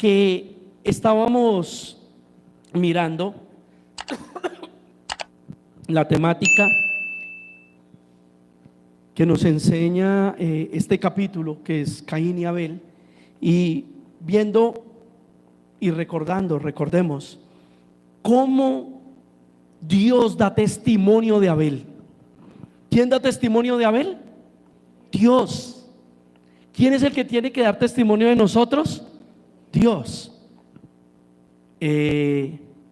que estábamos mirando la temática que nos enseña este capítulo, que es Caín y Abel, y viendo y recordemos cómo Dios da testimonio de Abel. ¿Quién da testimonio de Abel? Dios. ¿Quién es el que tiene que dar testimonio de nosotros? Dios.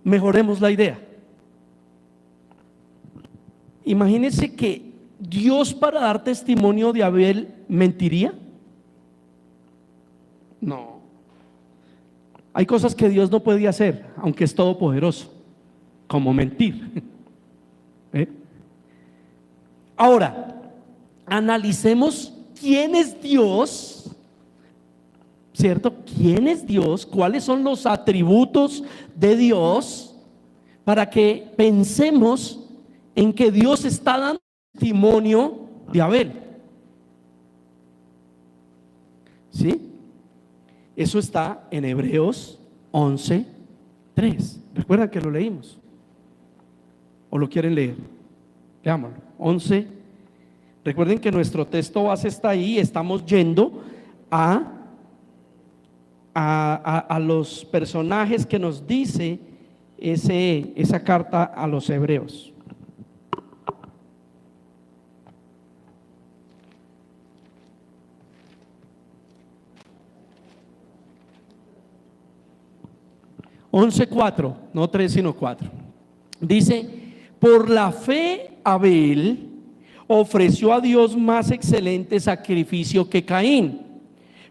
Mejoremos la idea. Imagínense que Dios, para dar testimonio de Abel, ¿mentiría? No. Hay cosas que Dios no puede hacer, aunque es todopoderoso, como mentir. Ahora, analicemos quién es Dios, ¿cierto? ¿Quién es Dios? ¿Cuáles son los atributos de Dios? Para que pensemos en que Dios está dando testimonio de Abel. ¿Sí? Eso está en Hebreos 11:3. ¿Recuerdan que lo leímos? ¿O lo quieren leer? Leámoslo. 11. Recuerden que nuestro texto base está ahí. Estamos yendo a los personajes que nos dice esa carta a los hebreos. Once 4, no 3 sino 4. Dice: por la fe Abel ofreció a Dios más excelente sacrificio que Caín,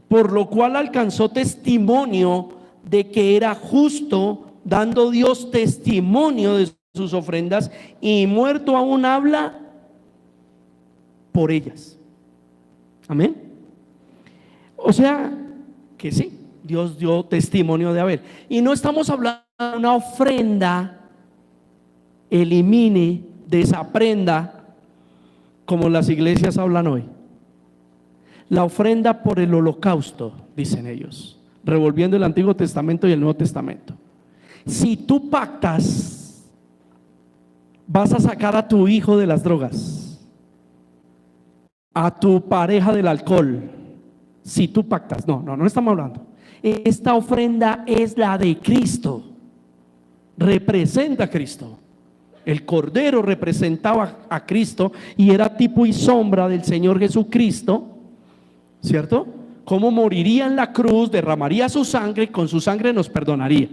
por lo cual alcanzó testimonio de que era justo, dando Dios testimonio de sus ofrendas, y muerto aún habla por ellas. Amén. O sea que sí, Dios dio testimonio de Abel. Y no estamos hablando de una ofrenda, elimine, desaprenda, como las iglesias hablan hoy. La ofrenda por el holocausto, dicen ellos, revolviendo el Antiguo Testamento y el Nuevo Testamento. Si tú pactas, vas a sacar a tu hijo de las drogas, a tu pareja del alcohol. Si tú pactas, no estamos hablando. Esta ofrenda es la de Cristo, representa a Cristo. El cordero representaba a Cristo y era tipo y sombra del Señor Jesucristo, ¿cierto? Cómo moriría en la cruz, derramaría su sangre y con su sangre nos perdonaría.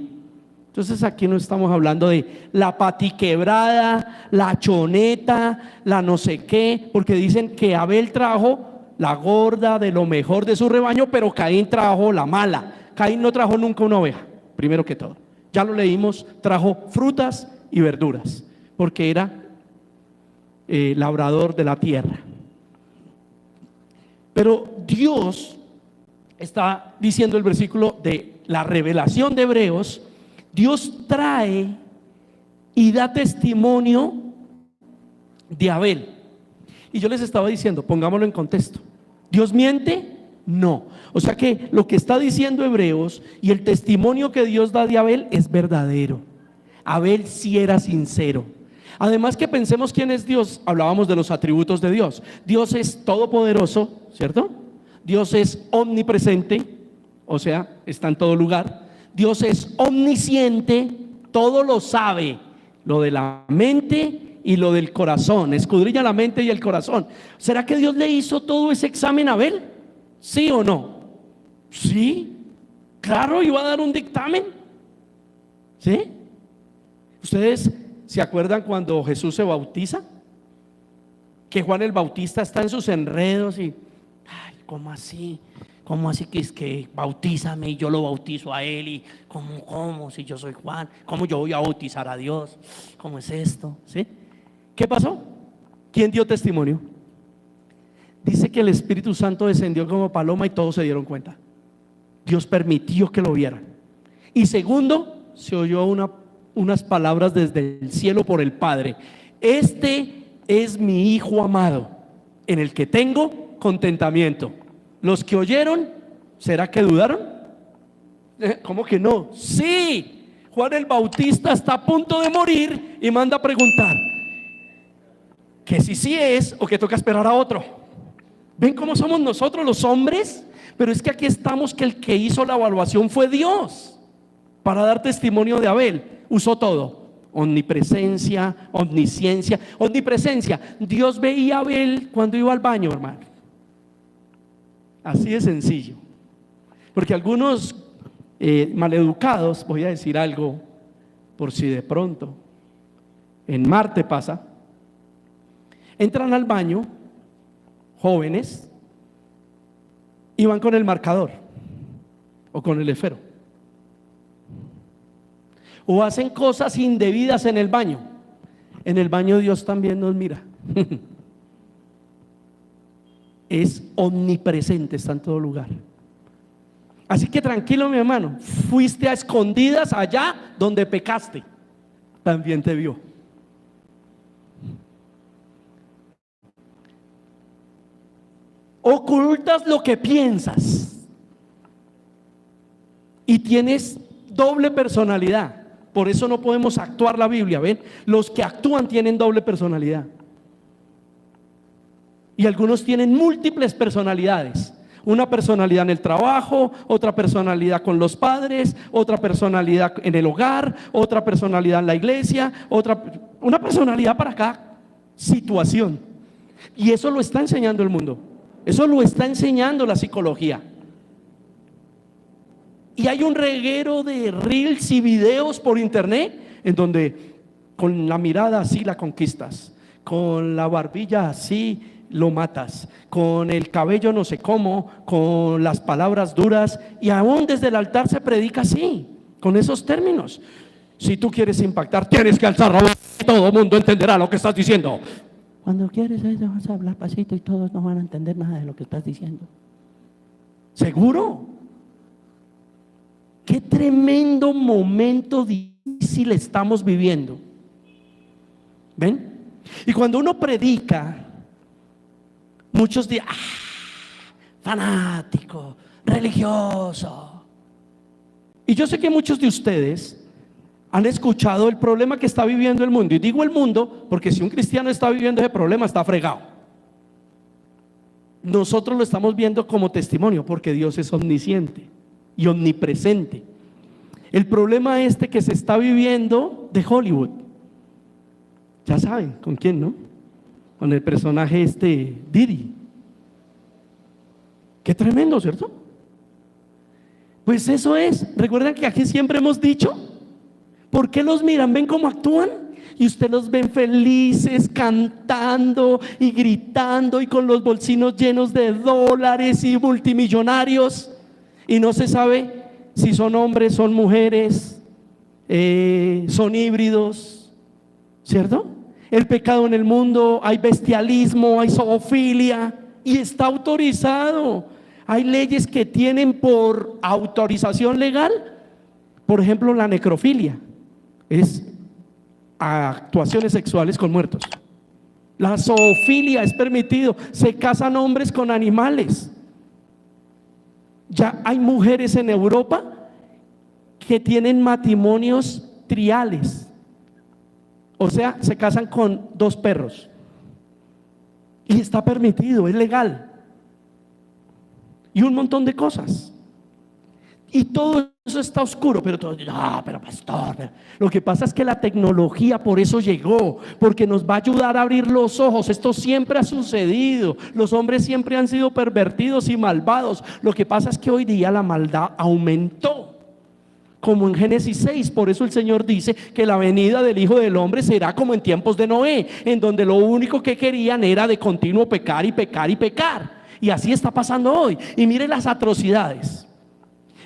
Entonces aquí no estamos hablando de la patiquebrada, la choneta, la no sé qué, porque dicen que Abel trajo la gorda de lo mejor de su rebaño, pero Caín trajo la mala. Caín no trajo nunca una oveja, primero que todo. Ya lo leímos, trajo frutas y verduras, porque era labrador de la tierra. Pero Dios está diciendo el versículo de la revelación de Hebreos, Dios trae y da testimonio de Abel. Y yo les estaba diciendo, pongámoslo en contexto, ¿Dios miente? No. O sea que lo que está diciendo Hebreos y el testimonio que Dios da de Abel es verdadero. Abel sí era sincero. Además, que pensemos quién es Dios. Hablábamos de los atributos de Dios. Dios es todopoderoso, ¿cierto? Dios es omnipresente, o sea, está en todo lugar. Dios es omnisciente, todo lo sabe, lo de la mente y lo del corazón, escudriña la mente y el corazón. ¿Será que Dios le hizo todo ese examen a Abel? ¿Sí o no? Sí, claro, iba a dar un dictamen. ¿Sí? ¿Ustedes se acuerdan cuando Jesús se bautiza? Que Juan el Bautista está en sus enredos y, ay, ¿cómo así? ¿Cómo así que es que bautízame y yo lo bautizo a él? Y ¿cómo si yo soy Juan? ¿Cómo yo voy a bautizar a Dios? ¿Cómo es esto? ¿Sí? ¿Qué pasó? ¿Quién dio testimonio? Dice que el Espíritu Santo descendió como paloma y todos se dieron cuenta. Dios permitió que lo vieran. Y segundo, se oyó unas palabras desde el cielo por el Padre: este es mi Hijo amado, en el que tengo contentamiento. Los que oyeron, ¿será que dudaron? ¿Cómo que no? Sí, Juan el Bautista está a punto de morir y manda a preguntar que si sí es o que toca esperar a otro. ¿Ven cómo somos nosotros los hombres? Pero es que aquí estamos, que el que hizo la evaluación fue Dios para dar testimonio de Abel. Usó todo: omnipresencia, omnisciencia, omnipresencia. Dios veía a Abel cuando iba al baño, hermano. Así de sencillo. Porque algunos maleducados, voy a decir algo por si de pronto en Marte pasa, entran al baño jóvenes y van con el marcador o con el esfero, o hacen cosas indebidas en el baño. En el baño Dios también nos mira. Es omnipresente, está en todo lugar. Así que tranquilo, mi hermano, fuiste a escondidas allá donde pecaste, también te vio. Ocultas lo que piensas y tienes doble personalidad. Por eso no podemos actuar la Biblia. ¿Ven? Los que actúan tienen doble personalidad. Y algunos tienen múltiples personalidades. Una personalidad en el trabajo, otra personalidad con los padres, otra personalidad en el hogar, otra personalidad en la iglesia, una personalidad para cada situación. Y eso lo está enseñando el mundo. Eso lo está enseñando la psicología. Y hay un reguero de reels y videos por internet en donde con la mirada así la conquistas, con la barbilla así lo matas, con el cabello no sé cómo, con las palabras duras, y aún desde el altar se predica así, con esos términos. Si tú quieres impactar, tienes que alzar la voz, todo el mundo entenderá lo que estás diciendo. Cuando quieres vas a hablar pasito y todos no van a entender nada de lo que estás diciendo. ¿Seguro? Qué tremendo momento difícil estamos viviendo. ¿Ven? Y cuando uno predica, muchos dicen: fanático, religioso. Y yo sé que muchos de ustedes han escuchado el problema que está viviendo el mundo. Y digo el mundo porque si un cristiano está viviendo ese problema, está fregado. Nosotros lo estamos viendo como testimonio porque Dios es omnisciente y omnipresente. El problema que se está viviendo de Hollywood, ya saben con quién, ¿no? Con el personaje Diddy. Qué tremendo, ¿cierto? Pues eso es. Recuerdan que aquí siempre hemos dicho: ¿por qué los miran? ¿Ven cómo actúan? Y usted los ven felices, cantando y gritando y con los bolsillos llenos de dólares y multimillonarios, y no se sabe si son hombres, son mujeres, son híbridos, ¿cierto? El pecado en el mundo, hay bestialismo, hay zoofilia, y está autorizado. Hay leyes que tienen por autorización legal, por ejemplo, la necrofilia es actuaciones sexuales con muertos. La zoofilia es permitido, se casan hombres con animales. Ya hay mujeres en Europa que tienen matrimonios triales, o sea, se casan con 2 perros, y está permitido, es legal, y un montón de cosas. Y todo eso está oscuro, pero pero pastor, lo que pasa es que la tecnología por eso llegó, porque nos va a ayudar a abrir los ojos. Esto siempre ha sucedido, los hombres siempre han sido pervertidos y malvados. Lo que pasa es que hoy día la maldad aumentó, como en Génesis 6. Por eso el Señor dice que la venida del Hijo del Hombre será como en tiempos de Noé, en donde lo único que querían era de continuo pecar y pecar y pecar. Y así está pasando hoy. Y mire las atrocidades.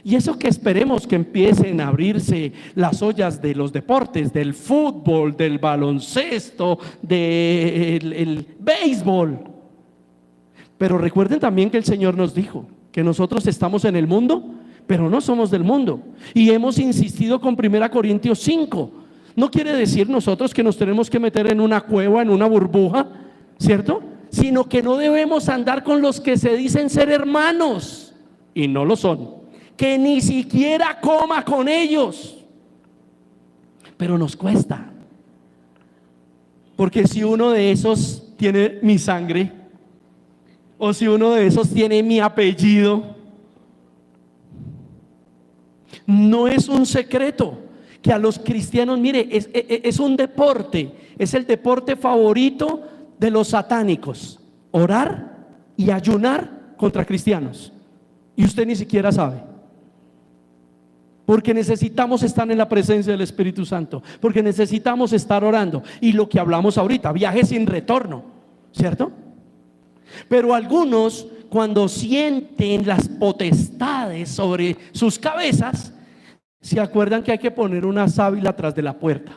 Y eso que esperemos que empiecen a abrirse las ollas de los deportes, del fútbol, del baloncesto, del béisbol. Pero recuerden también que el Señor nos dijo que nosotros estamos en el mundo, pero no somos del mundo. Y hemos insistido con 1 Corintios 5. No quiere decir nosotros que nos tenemos que meter en una cueva, en una burbuja, ¿cierto? Sino que no debemos andar con los que se dicen ser hermanos y no lo son, que ni siquiera coma con ellos. Pero nos cuesta, porque si uno de esos tiene mi sangre, o si uno de esos tiene mi apellido, no es un secreto que a los cristianos, mire, es un deporte, es el deporte favorito de los satánicos: orar y ayunar contra cristianos. Y usted ni siquiera sabe, porque necesitamos estar en la presencia del Espíritu Santo, porque necesitamos estar orando. Y lo que hablamos ahorita, viaje sin retorno, ¿cierto? Pero algunos, cuando sienten las potestades sobre sus cabezas, se acuerdan que hay que poner una sábila atrás de la puerta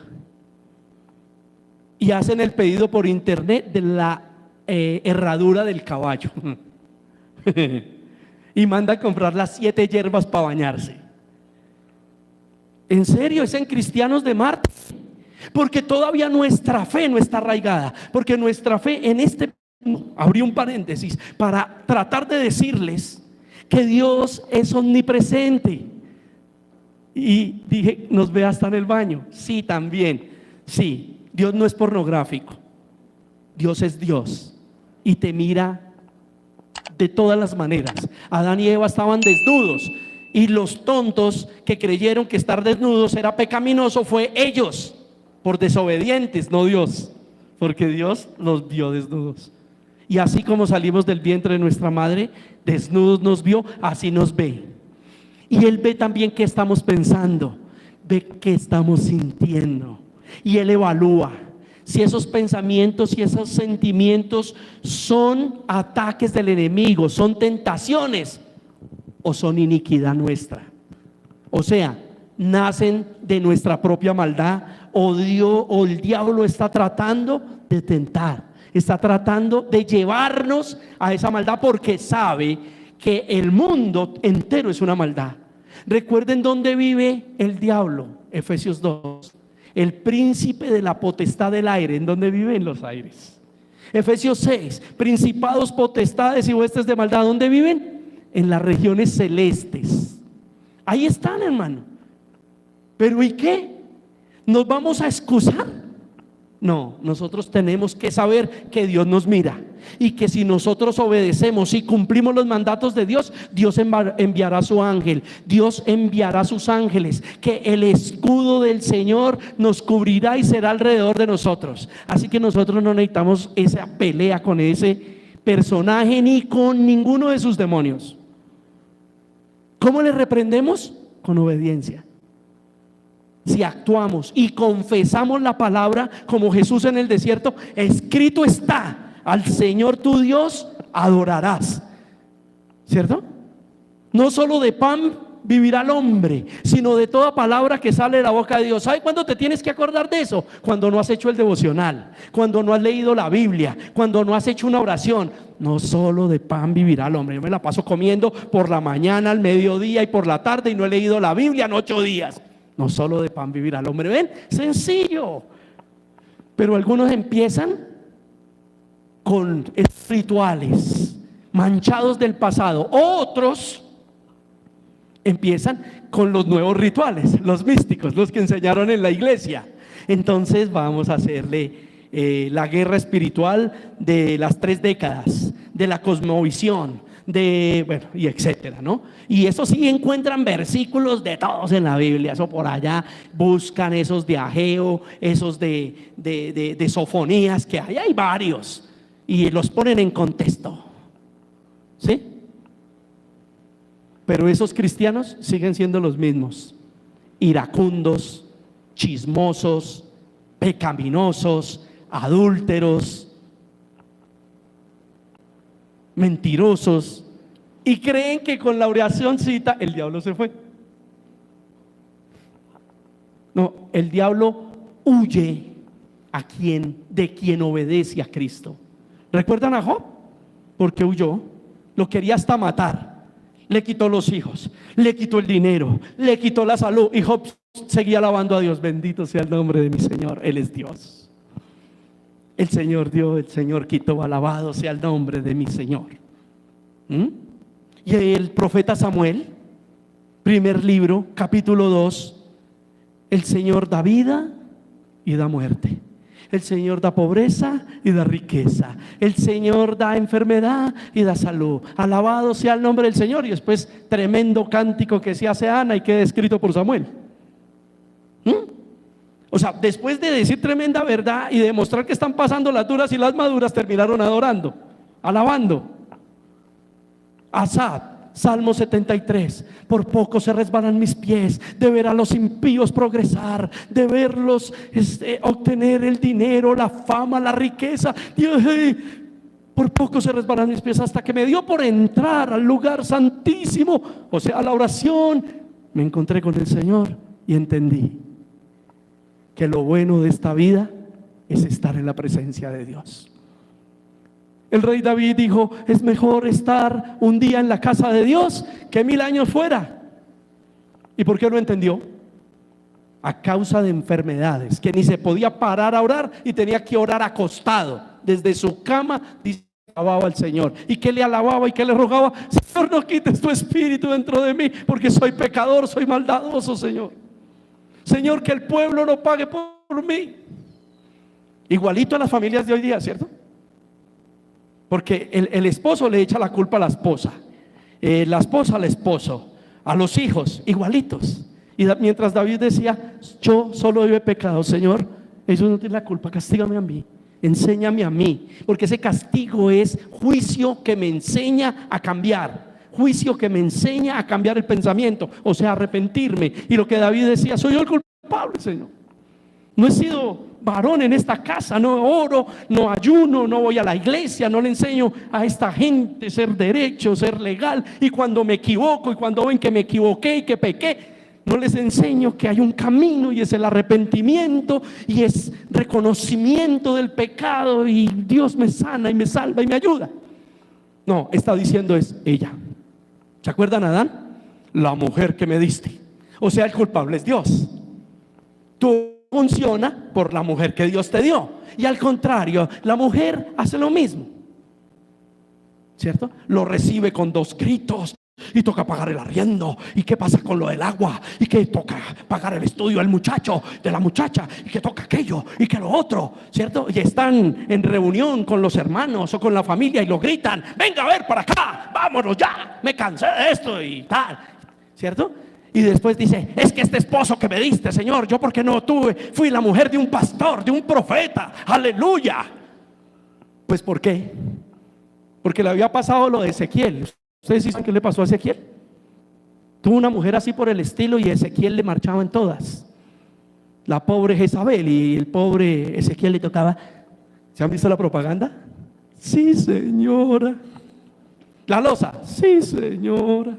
y hacen el pedido por internet de la herradura del caballo y manda a comprar las 7 hierbas para bañarse. En serio, es en cristianos de Marte, porque todavía nuestra fe no está arraigada, porque nuestra fe en este, abrí un paréntesis para tratar de decirles que Dios es omnipresente. Y dije, ¿nos ve hasta en el baño? Sí, también. Sí, Dios no es pornográfico. Dios es Dios y te mira de todas las maneras. Adán y Eva estaban desnudos, y los tontos que creyeron que estar desnudos era pecaminoso fue ellos, por desobedientes, no Dios, porque Dios los vio desnudos. Y así como salimos del vientre de nuestra madre desnudos nos vio, así nos ve. Y Él ve también qué estamos pensando, ve qué estamos sintiendo, y Él evalúa si esos pensamientos y esos sentimientos son ataques del enemigo, son tentaciones, o son iniquidad nuestra. O sea, nacen de nuestra propia maldad, o Dios o el diablo está tratando de tentar, está tratando de llevarnos a esa maldad, porque sabe que el mundo entero es una maldad. Recuerden dónde vive el diablo. Efesios 2, el príncipe de la potestad del aire. ¿En dónde vive? En los aires. Efesios 6, principados, potestades y huestes de maldad. ¿Dónde viven? En las regiones celestes. Ahí están, hermano. Pero ¿y qué? ¿Nos vamos a excusar? No, nosotros tenemos que saber que Dios nos mira, y que si nosotros obedecemos y cumplimos los mandatos de Dios, Dios enviará a su ángel, Dios enviará a sus ángeles, que el escudo del Señor nos cubrirá y será alrededor de nosotros. Así que nosotros no necesitamos esa pelea con ese personaje ni con ninguno de sus demonios. ¿Cómo le reprendemos? Con obediencia. Si actuamos y confesamos la palabra como Jesús en el desierto: escrito está, al Señor tu Dios adorarás, ¿cierto? No solo de pan vivirá el hombre, sino de toda palabra que sale de la boca de Dios. ¿Sabes cuándo te tienes que acordar de eso? Cuando no has hecho el devocional, cuando no has leído la Biblia, cuando no has hecho una oración. No solo de pan vivirá el hombre. Yo me la paso comiendo por la mañana, al mediodía y por la tarde, y no he leído la Biblia en 8 días. No solo de pan vivirá el hombre. ¿Ven? Sencillo. Pero algunos empiezan con rituales manchados del pasado. Otros empiezan con los nuevos rituales, los místicos, los que enseñaron en la iglesia. Entonces vamos a hacerle la guerra espiritual de las 3 décadas, de la cosmovisión, y etcétera, ¿no? Y eso sí, encuentran versículos de todos en la Biblia. Eso por allá buscan esos de Ageo, esos de Sofonías, que hay varios, y los ponen en contexto, ¿sí? Pero esos cristianos siguen siendo los mismos: iracundos, chismosos, pecaminosos, adúlteros, mentirosos, y creen que con la oracióncita el diablo se fue. No, el diablo huye de quien obedece a Cristo. ¿Recuerdan a Job? Porque huyó, lo quería hasta matar, le quitó los hijos, le quitó el dinero, le quitó la salud, y Job seguía alabando a Dios. Bendito sea el nombre de mi Señor, Él es Dios. El Señor dio, el Señor quitó, alabado sea el nombre de mi Señor. Y el profeta Samuel primer libro, capítulo 2, el Señor da vida y da muerte. El Señor da pobreza y da riqueza. El Señor da enfermedad y da salud. Alabado sea el nombre del Señor. Y después tremendo cántico que se hace Ana y queda escrito por Samuel. O sea, después de decir tremenda verdad y demostrar que están pasando las duras y las maduras, terminaron adorando, alabando. Asaf, Salmo 73: por poco se resbalan mis pies de ver a los impíos progresar, de verlos obtener el dinero, la fama, la riqueza. Dios, por poco se resbalan mis pies, hasta que me dio por entrar al lugar santísimo, o sea, a la oración. Me encontré con el Señor y entendí que lo bueno de esta vida es estar en la presencia de Dios. El rey David dijo: es mejor estar un día en la casa de Dios que 1000 años fuera. ¿Y por qué lo entendió? A causa de enfermedades, que ni se podía parar a orar y tenía que orar acostado desde su cama. Dice, alababa al Señor. ¿Y qué le alababa y qué le rogaba? Señor, no quites tu espíritu dentro de mí, porque soy pecador, soy maldadoso, Señor. Señor, que el pueblo no pague por mí. Igualito a las familias de hoy día, ¿cierto? Porque el esposo le echa la culpa a la esposa al esposo, a los hijos, igualitos. Y mientras David decía: yo solo he pecado, Señor, ellos no tienen la culpa, castígame a mí, enséñame a mí, porque ese castigo es juicio que me enseña a cambiar, juicio que me enseña a cambiar el pensamiento, o sea, arrepentirme. Y lo que David decía: soy yo el culpable, Señor. No he sido varón en esta casa, no oro, no ayuno, no voy a la iglesia, no le enseño a esta gente ser derecho, ser legal. Y cuando me equivoco y cuando ven que me equivoqué y que pequé, no les enseño que hay un camino, y es el arrepentimiento y es reconocimiento del pecado, y Dios me sana y me salva y me ayuda. No, está diciendo es ella. ¿Se acuerdan, Adán? La mujer que me diste. O sea, el culpable es Dios. Tú funciona por la mujer que Dios te dio, y al contrario, la mujer hace lo mismo, ¿cierto? Lo recibe con 2 gritos, y toca pagar el arriendo, y qué pasa con lo del agua, y que toca pagar el estudio del muchacho, de la muchacha, y que toca aquello y que lo otro, ¿cierto? Y están en reunión con los hermanos o con la familia y lo gritan: venga a ver para acá, vámonos ya, me cansé de esto y tal, ¿cierto? Y después dice: es que este esposo que me diste, Señor, yo porque no tuve, fui la mujer de un pastor, de un profeta, aleluya. Pues ¿por qué? Porque le había pasado lo de Ezequiel. ¿Ustedes saben qué le pasó a Ezequiel? Tuvo una mujer así por el estilo, y Ezequiel le marchaba en todas. La pobre Jezabel, y el pobre Ezequiel le tocaba. ¿Se han visto la propaganda? Sí, señora. La loza, sí, señora.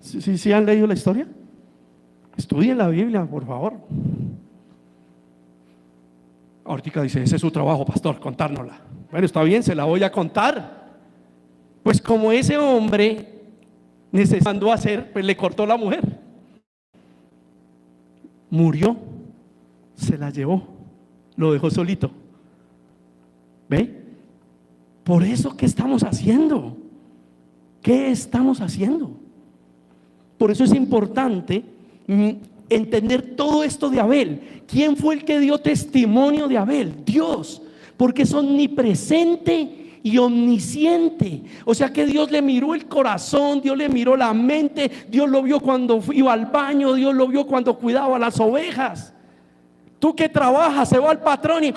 ¿Sí han leído la historia? Estudien la Biblia, por favor. Ahorita dice: ese es su trabajo, pastor, contárnosla. Bueno, está bien, se la voy a contar. Pues como ese hombre necesitando hacer, pues le cortó la mujer. Murió, se la llevó, lo dejó solito. ¿Ve? Por eso, ¿qué estamos haciendo? ¿Qué estamos haciendo? Por eso es importante entender todo esto de Abel. ¿Quién fue el que dio testimonio de Abel? Dios, porque es omnipresente y omnisciente. O sea que Dios le miró el corazón, Dios le miró la mente, Dios lo vio cuando iba al baño, Dios lo vio cuando cuidaba las ovejas. Tú que trabajas, se va el patrón y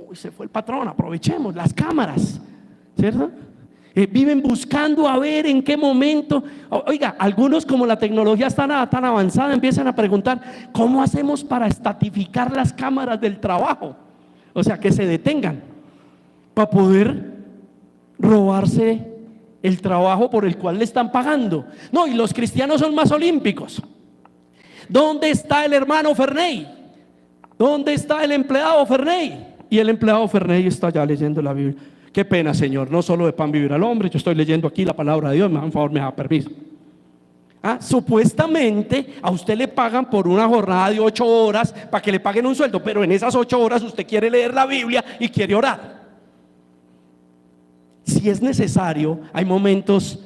uy, se fue el patrón, aprovechemos las cámaras, ¿cierto? Viven buscando a ver en qué momento. Oiga, algunos, como la tecnología está tan avanzada, empiezan a preguntar: ¿cómo hacemos para estatificar las cámaras del trabajo? O sea, que se detengan, para poder robarse el trabajo por el cual le están pagando. No, y los cristianos son más olímpicos. ¿Dónde está el hermano Ferney? ¿Dónde está el empleado Ferney? Y el empleado Ferney está ya leyendo la Biblia. Qué pena, Señor, no solo de pan vivirá el hombre. Yo estoy leyendo aquí la palabra de Dios, me dan favor, me da permiso. Supuestamente a usted le pagan por una jornada de 8 horas para que le paguen un sueldo, pero en esas 8 horas usted quiere leer la Biblia y quiere orar. Si es necesario, hay momentos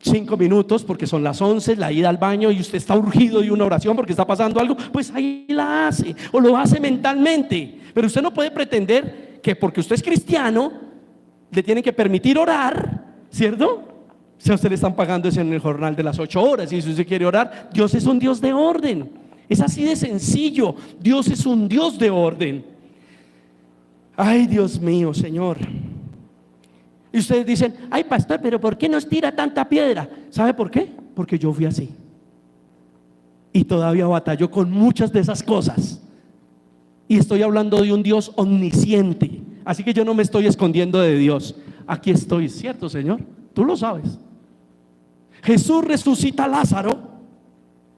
5 minutos porque son las 11, la ida al baño y usted está urgido de una oración porque está pasando algo, pues ahí la hace o lo hace mentalmente. Pero usted no puede pretender que porque usted es cristiano le tienen que permitir orar, ¿cierto? Si a usted le están pagando eso en el jornal de las 8 horas y si usted quiere orar, Dios es un Dios de orden. Es así de sencillo. Dios es un Dios de orden. Ay, Dios mío, Señor. Y ustedes dicen: ay, pastor, pero ¿por qué nos tira tanta piedra? ¿Sabe por qué? Porque yo fui así y todavía batallo con muchas de esas cosas. Y estoy hablando de un Dios omnisciente, así que yo no me estoy escondiendo de Dios. Aquí estoy, ¿cierto, Señor? Tú lo sabes. Jesús resucita a Lázaro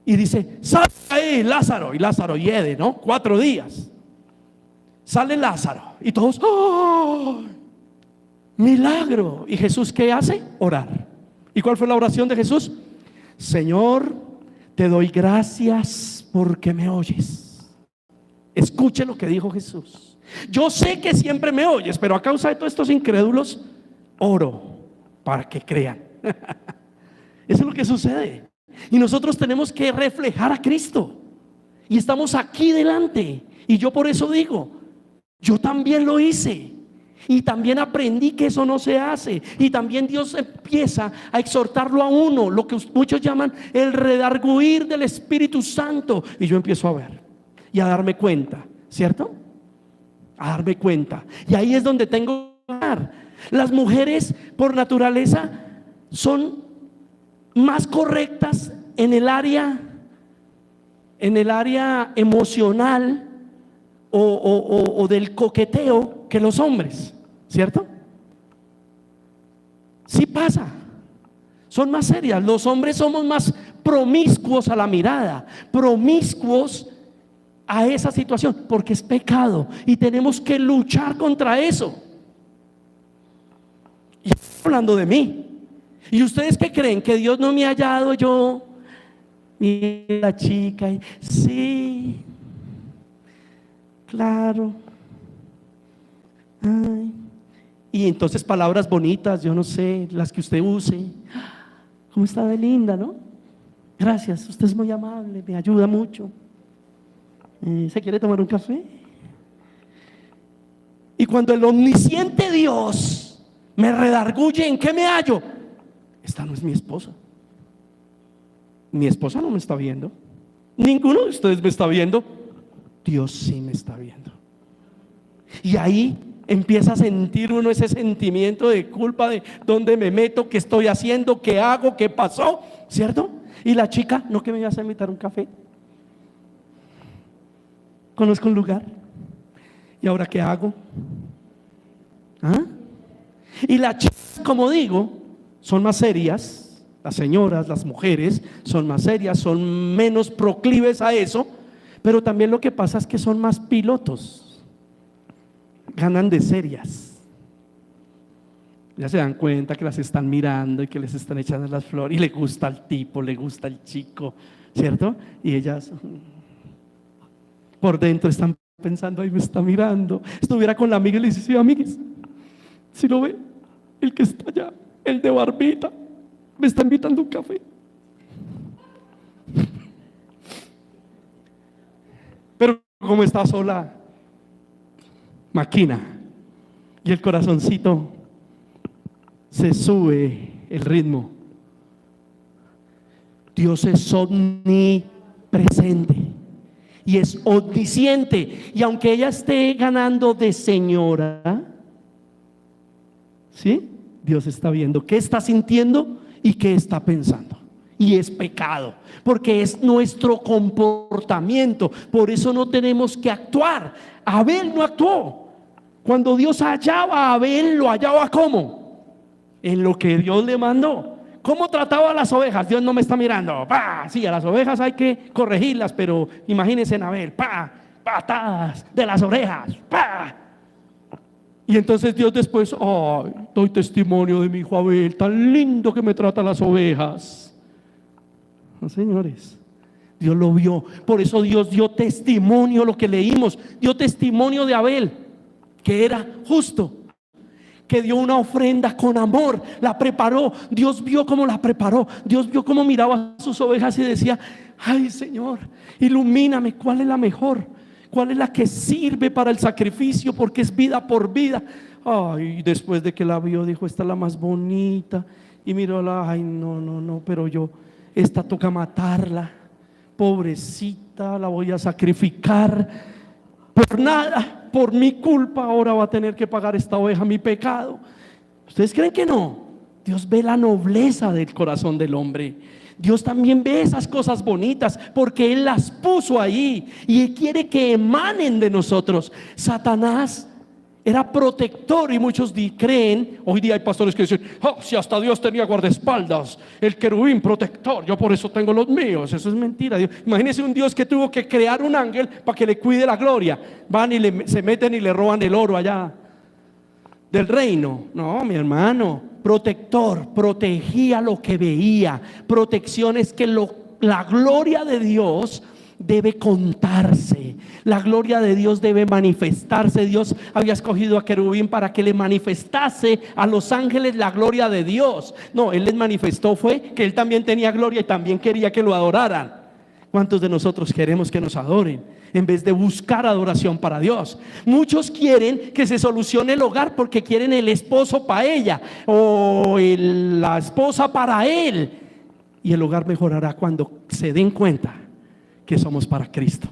y dice: sal ahí, Lázaro. Y Lázaro hiede, ¿no? 4 días. Sale Lázaro y todos: ¡oh! Milagro. ¿Y Jesús qué hace? Orar. ¿Y cuál fue la oración de Jesús? Señor, te doy gracias porque me oyes. Escuche lo que dijo Jesús. Yo sé que siempre me oyes, pero a causa de todos estos incrédulos oro para que crean. Eso es lo que sucede. Y nosotros tenemos que reflejar a Cristo. Y estamos aquí delante. Y yo por eso digo, yo también lo hice. Y también aprendí que eso no se hace. Y también Dios empieza a exhortarlo a uno, lo que muchos llaman el redarguir del Espíritu Santo. Y yo empiezo a ver y a darme cuenta, ¿cierto? A darme cuenta. Y ahí es donde tengo que hablar. Las mujeres por naturaleza son más correctas en el área emocional o del coqueteo que los hombres, ¿cierto? Sí pasa. Son más serias. Los hombres somos más promiscuos a la mirada, promiscuos a esa situación, porque es pecado y tenemos que luchar contra eso. Y estoy hablando de mí. ¿Y ustedes qué creen? ¿Que Dios no me ha hallado yo? Mira la chica, sí, claro. Ay. Y entonces palabras bonitas, yo no sé, las que usted use. ¿Cómo está de linda, no? Gracias, usted es muy amable, me ayuda mucho. ¿Se quiere tomar un café? Y cuando el omnisciente Dios me redarguye, ¿en qué me hallo? Esta no es mi esposa. Mi esposa no me está viendo. Ninguno de ustedes me está viendo. Dios sí me está viendo. Y ahí empieza a sentir uno ese sentimiento de culpa, de dónde me meto, qué estoy haciendo, qué hago, qué pasó, ¿cierto? Y la chica, ¿no que me ibas a invitar un café? Conozco un lugar. ¿Y ahora qué hago? ¿Ah? Y las chicas, como digo, son más serias. Las señoras, las mujeres son más serias, son menos proclives a eso. Pero también lo que pasa es que son más pilotos. Ganan de serias. Ya se dan cuenta que las están mirando y que les están echando las flores. Y le gusta al tipo, le gusta al chico, ¿cierto? Y ellas por dentro están pensando: ay, me está mirando. Estuviera con la amiga y le dice: sí, amiguis, si lo ve, el que está allá, el de barbita, me está invitando un café. Pero como está sola, maquina, y el corazoncito se sube el ritmo. Dios es omnipresente y es omnisciente. Y aunque ella esté ganando de señora, ¿sí? Dios está viendo qué está sintiendo y qué está pensando. Y es pecado, porque es nuestro comportamiento. Por eso no tenemos que actuar. Abel no actuó. Cuando Dios hallaba a Abel, lo hallaba ¿cómo? En lo que Dios le mandó. ¿Cómo trataba a las ovejas? Dios no me está mirando. ¡Pah! Sí, a las ovejas hay que corregirlas, pero imagínense en Abel. ¡Pah! Patadas de las orejas. ¡Pah! Y entonces Dios después: ay, doy testimonio de mi hijo Abel, tan lindo que me trata las ovejas. No, señores, Dios lo vio. Por eso Dios dio testimonio, lo que leímos, dio testimonio de Abel, que era justo, que dio una ofrenda con amor, la preparó. Dios vio cómo la preparó, Dios vio cómo miraba a sus ovejas y decía: ay, Señor, ilumíname, ¿cuál es la mejor? ¿Cuál es la que sirve para el sacrificio? Porque es vida por vida. Ay, después de que la vio, dijo: esta es la más bonita. Y miró ay, no, pero esta toca matarla, pobrecita, la voy a sacrificar por nada, por mi culpa. Ahora va a tener que pagar esta oveja mi pecado. ¿Ustedes creen que no? Dios ve la nobleza del corazón del hombre. Dios también ve esas cosas bonitas porque Él las puso ahí y Él quiere que emanen de nosotros. Satanás era protector y muchos creen, hoy día hay pastores que dicen: oh, si hasta Dios tenía guardaespaldas, el querubín protector, yo por eso tengo los míos. Eso es mentira. Imagínense un Dios que tuvo que crear un ángel para que le cuide la gloria. Van y se meten y le roban el oro allá del reino. No, mi hermano, protector, protegía lo que veía. Protección es que la gloria de Dios debe contarse, la gloria de Dios debe manifestarse. Dios había escogido a querubín para que le manifestase a los ángeles la gloria de Dios. No, Él les manifestó fue que Él también tenía gloria y también quería que lo adoraran. ¿Cuántos de nosotros queremos que nos adoren en vez de buscar adoración para Dios? Muchos quieren que se solucione el hogar porque quieren el esposo para ella o la esposa para él, y el hogar mejorará cuando se den cuenta que somos para Cristo,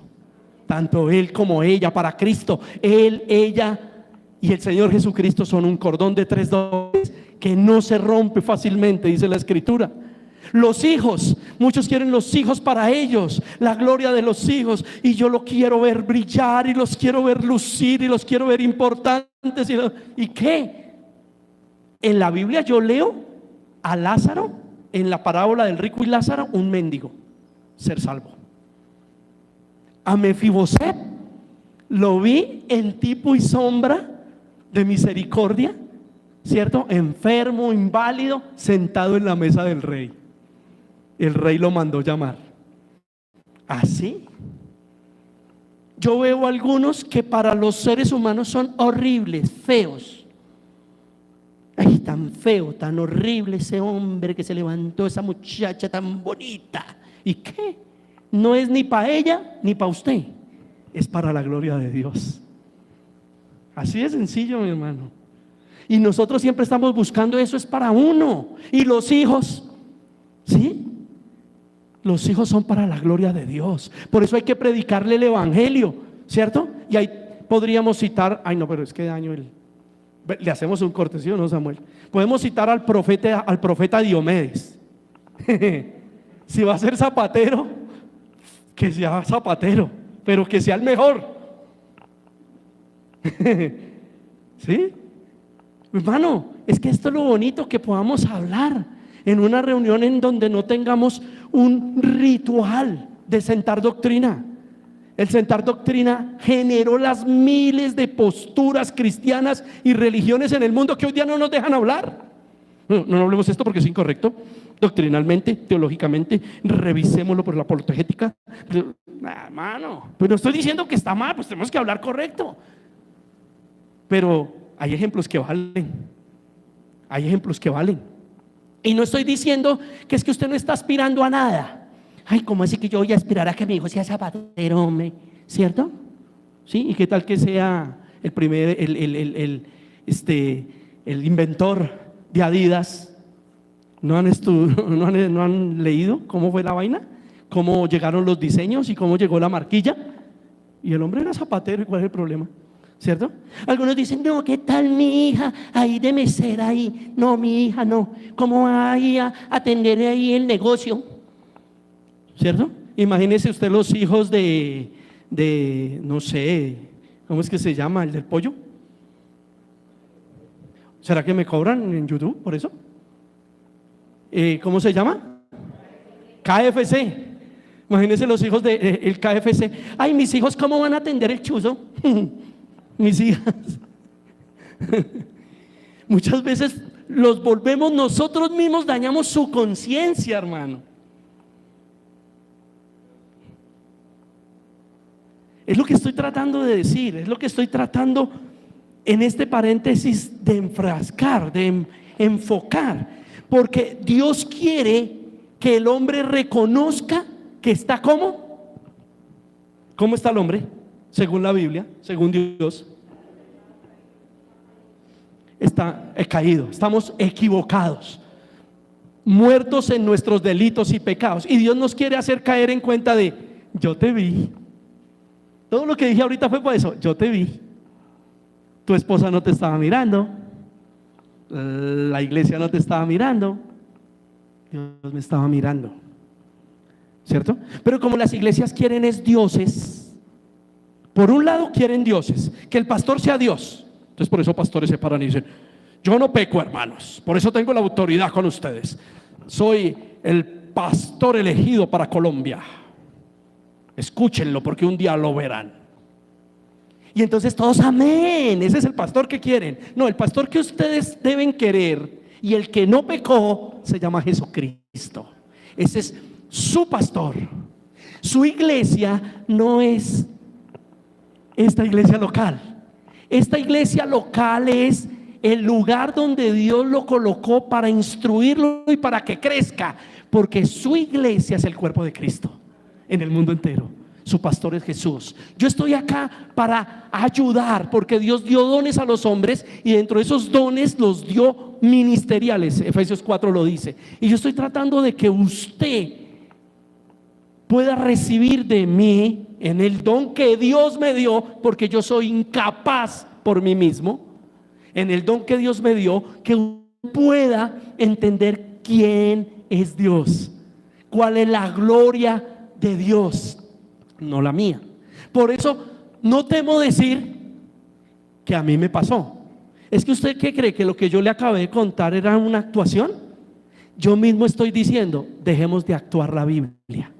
tanto él como ella para Cristo. Él, ella y el Señor Jesucristo son un cordón de 3 dobleces que no se rompe fácilmente, dice la Escritura. Los hijos, muchos quieren los hijos para ellos, la gloria de los hijos, y yo lo quiero ver brillar y los quiero ver lucir y los quiero ver importantes. ¿Y qué? En la Biblia yo leo a Lázaro, en la parábola del rico y Lázaro, un mendigo, ser salvo. A Mefiboset lo vi en tipo y sombra de misericordia, ¿cierto? Enfermo, inválido, sentado en la mesa del rey. El rey lo mandó llamar. Así. Yo veo algunos que para los seres humanos son horribles, feos. Ay, tan feo, tan horrible ese hombre que se levantó, esa muchacha tan bonita. ¿Y qué? No es ni para ella ni para usted, es para la gloria de Dios. Así de sencillo, mi hermano. Y nosotros siempre estamos buscando eso, es para uno. Y los hijos, ¿sí? Los hijos son para la gloria de Dios. Por eso hay que predicarle el evangelio, ¿cierto? Y ahí podríamos citar, ay no, pero es que daño le hacemos un corte, ¿sí o no, Samuel? Podemos citar al profeta Diomedes. Si va a ser zapatero, que sea zapatero, pero que sea el mejor. ¿Sí? Hermano, es que esto es lo bonito, que podamos hablar en una reunión en donde no tengamos un ritual de sentar doctrina. El sentar doctrina generó las miles de posturas cristianas y religiones en el mundo que hoy día no nos dejan hablar. No hablemos esto porque es incorrecto. Doctrinalmente, teológicamente, revisémoslo por la apologética. Hermano, pues no estoy diciendo que está mal, pues tenemos que hablar correcto. Pero hay ejemplos que valen. Hay ejemplos que valen. Y no estoy diciendo que es que usted no está aspirando a nada. Ay, ¿cómo así que yo voy a aspirar a que mi hijo sea zapatero, hombre? ¿Cierto? ¿Sí? ¿Y qué tal que sea el primer, el inventor de Adidas? ¿No han leído cómo fue la vaina? ¿Cómo llegaron los diseños y cómo llegó la marquilla? Y el hombre era zapatero, ¿y cuál es el problema? ¿Cierto? Algunos dicen: no, ¿qué tal mi hija ahí de mesera ahí? No, mi hija no. ¿Cómo va ahí a atender ahí el negocio? ¿Cierto? Imagínese usted los hijos de no sé, ¿cómo es que se llama? ¿El del pollo? ¿Será que me cobran en YouTube por eso? ¿Cómo se llama? KFC. Imagínense los hijos del KFC. Ay, mis hijos, ¿cómo van a atender el chuzo? Mis hijas. Muchas veces los volvemos nosotros mismos, dañamos su conciencia, hermano. Es lo que estoy tratando de decir, es lo que estoy tratando en este paréntesis de enfrascar, de enfocar, porque Dios quiere que el hombre reconozca que está ¿cómo? ¿Cómo está el hombre? Según la Biblia, según Dios, está caído, estamos equivocados, muertos en nuestros delitos y pecados, y Dios nos quiere hacer caer en cuenta de: yo te vi. Todo lo que dije ahorita fue por eso: yo te vi. Tu esposa no te estaba mirando, la iglesia no te estaba mirando, Dios me estaba mirando, ¿cierto? Pero como las iglesias quieren es dioses, por un lado quieren dioses, que el pastor sea Dios. Entonces por eso pastores se paran y dicen: yo no peco, hermanos, por eso tengo la autoridad con ustedes, soy el pastor elegido para Colombia, escúchenlo porque un día lo verán. Y entonces todos: amén, ese es el pastor que quieren. No, el pastor que ustedes deben querer, y el que no pecó, se llama Jesucristo. Ese es su pastor. Su iglesia no es esta iglesia local. Esta iglesia local es el lugar donde Dios lo colocó para instruirlo y para que crezca, porque su iglesia es el cuerpo de Cristo en el mundo entero. Su pastor es Jesús. Yo estoy acá para ayudar, porque Dios dio dones a los hombres, y dentro de esos dones los dio ministeriales. Efesios 4 lo dice. Y yo estoy tratando de que usted pueda recibir de mí, en el don que Dios me dio, porque yo soy incapaz por mí mismo, en el don que Dios me dio, que pueda entender quién es Dios, cuál es la gloria de Dios, no la mía. Por eso no temo decir que a mí me pasó. ¿Es que usted qué cree? ¿Que lo que yo le acabé de contar era una actuación? Yo mismo estoy diciendo: dejemos de actuar la Biblia,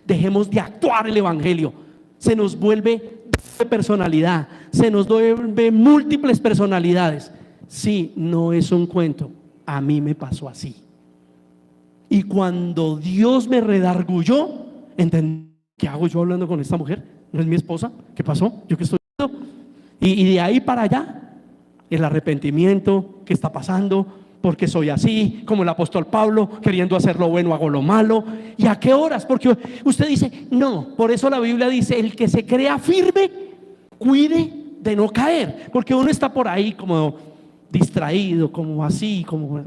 dejemos de actuar el Evangelio. Se nos vuelve personalidad, se nos vuelve múltiples personalidades. Sí, no es un cuento, a mí me pasó así. Y cuando Dios me redarguyó, entendí: ¿qué hago yo hablando con esta mujer? ¿No es mi esposa? ¿Qué pasó? ¿Yo qué estoy haciendo? Y de ahí para allá, el arrepentimiento. ¿Qué está pasando? ¿Por qué soy así? Como el apóstol Pablo, queriendo hacer lo bueno, hago lo malo. ¿Y a qué horas? Porque usted dice: no, por eso la Biblia dice: el que se crea firme, cuide de no caer. Porque uno está por ahí como distraído, como así, como...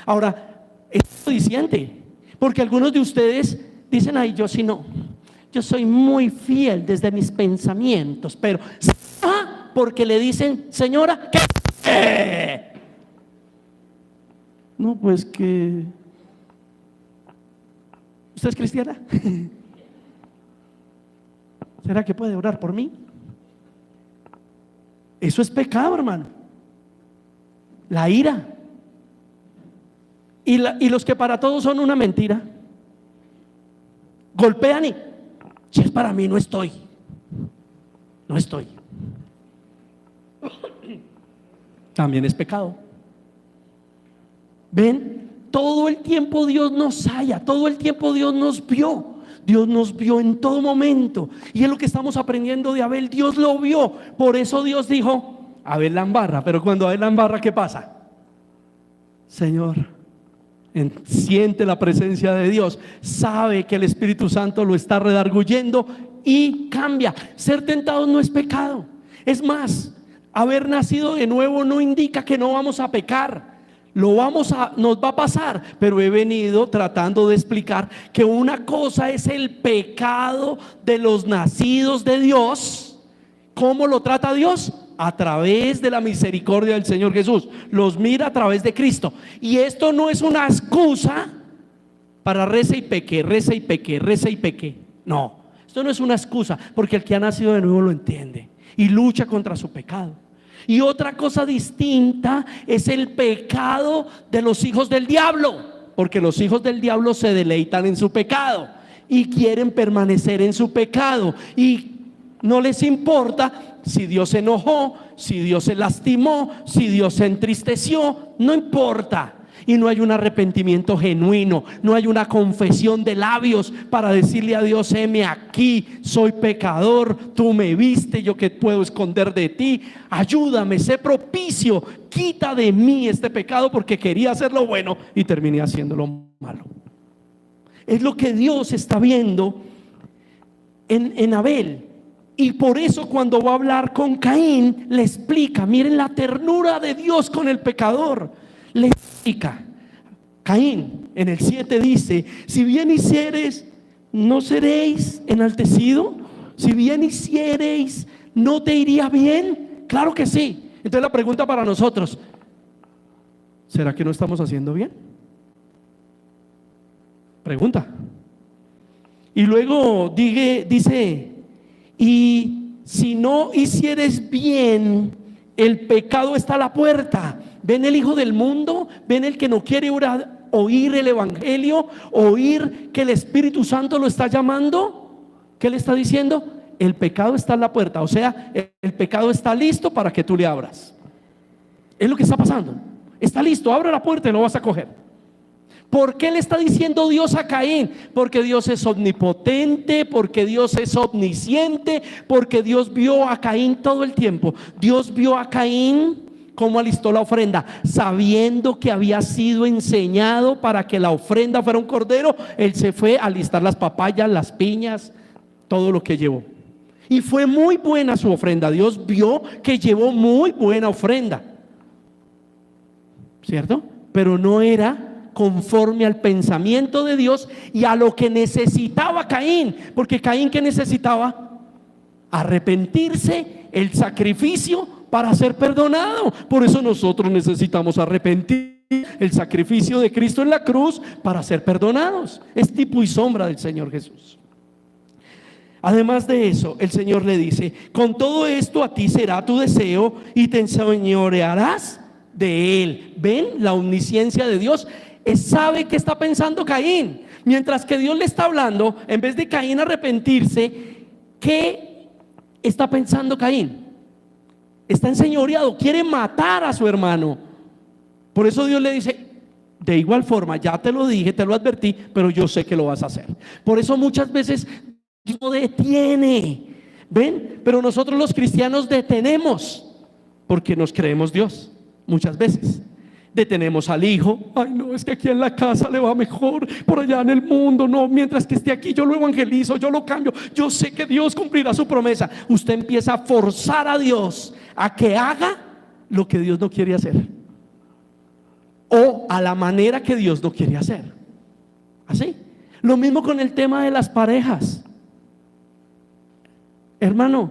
Ahora, es diciente, porque algunos de ustedes dicen: ay, yo sí no, yo soy muy fiel desde mis pensamientos, pero porque le dicen: señora, ¿qué? No, pues que ¿usted es cristiana? ¿Será que puede orar por mí? Eso es pecado, hermano. La ira. Y los que para todos son una mentira, golpean y: si es para mí, no estoy. No estoy. También es pecado. ¿Ven? Todo el tiempo Dios nos halla, todo el tiempo Dios nos vio. Dios nos vio en todo momento. Y es lo que estamos aprendiendo de Abel. Dios lo vio. Por eso Dios dijo: Abel la embarra. Pero cuando Abel la embarra, ¿qué pasa? Señor, siente la presencia de Dios, sabe que el Espíritu Santo lo está redarguyendo y cambia. Ser tentado no es pecado. Es más, haber nacido de nuevo no indica que no vamos a pecar. Nos va a pasar, pero he venido tratando de explicar que una cosa es el pecado de los nacidos de Dios. ¿Cómo lo trata Dios? A través de la misericordia del Señor Jesús. Los mira a través de Cristo. Y esto no es una excusa para reza y peque, reza y peque, reza y peque. No, esto no es una excusa, porque el que ha nacido de nuevo lo entiende y lucha contra su pecado. Y otra cosa distinta es el pecado de los hijos del diablo, porque los hijos del diablo se deleitan en su pecado y quieren permanecer en su pecado, y no les importa si Dios se enojó, si Dios se lastimó, si Dios se entristeció, no importa. y no hay un arrepentimiento genuino, no hay una confesión de labios para decirle a Dios: heme aquí, soy pecador, tú me viste, yo que puedo esconder de ti, ayúdame, sé propicio, quita de mí este pecado porque quería hacer lo bueno y terminé haciendo lo malo. Es lo que Dios está viendo en Abel. Y por eso cuando va a hablar con Caín, le explica, miren la ternura de Dios con el pecador. Le explica, Caín en el 7 dice: si bien hiciereis, ¿no seréis enaltecido? Si bien hiciereis, ¿no te iría bien? Claro que sí. Entonces la pregunta para nosotros: ¿será que no estamos haciendo bien? Pregunta. Y luego dice: y si no hicieres bien, el pecado está a la puerta. ¿Ven el hijo del mundo? ¿Ven el que no quiere oír el evangelio? ¿Oír que el Espíritu Santo lo está llamando? ¿Qué le está diciendo? El pecado está a la puerta. O sea, el pecado está listo para que tú le abras. Es lo que está pasando. Está listo, abre la puerta y lo vas a coger. ¿Por qué le está diciendo Dios a Caín? Porque Dios es omnipotente, porque Dios es omnisciente, porque Dios vio a Caín todo el tiempo. Dios vio a Caín cómo alistó la ofrenda, sabiendo que había sido enseñado para que la ofrenda fuera un cordero. Él se fue a alistar las papayas, las piñas, todo lo que llevó. Y fue muy buena su ofrenda. Dios vio que llevó muy buena ofrenda, ¿cierto? Pero no era conforme al pensamiento de Dios y a lo que necesitaba Caín. Porque Caín, ¿qué necesitaba? Arrepentirse, el sacrificio para ser perdonado. Por eso nosotros necesitamos arrepentir, el sacrificio de Cristo en la cruz para ser perdonados. Es tipo y sombra del Señor Jesús. Además de eso, el Señor le dice: con todo esto a ti será tu deseo y te enseñorearás de él. ¿Ven la omnisciencia de Dios? Sabe qué está pensando Caín. Mientras que Dios le está hablando, en vez de Caín arrepentirse, ¿qué está pensando Caín? Está enseñoreado, quiere matar a su hermano. Por eso Dios le dice: de igual forma, ya te lo dije, te lo advertí, pero yo sé que lo vas a hacer. Por eso muchas veces Dios no detiene. ¿Ven? Pero nosotros los cristianos detenemos porque nos creemos Dios. Muchas veces detenemos al hijo: ay no, es que aquí en la casa le va mejor, por allá en el mundo no, mientras que esté aquí yo lo evangelizo, yo lo cambio, yo sé que Dios cumplirá su promesa. Usted empieza a forzar a Dios a que haga lo que Dios no quiere hacer, o a la manera que Dios no quiere hacer. Así. Lo mismo con el tema de las parejas. Hermano,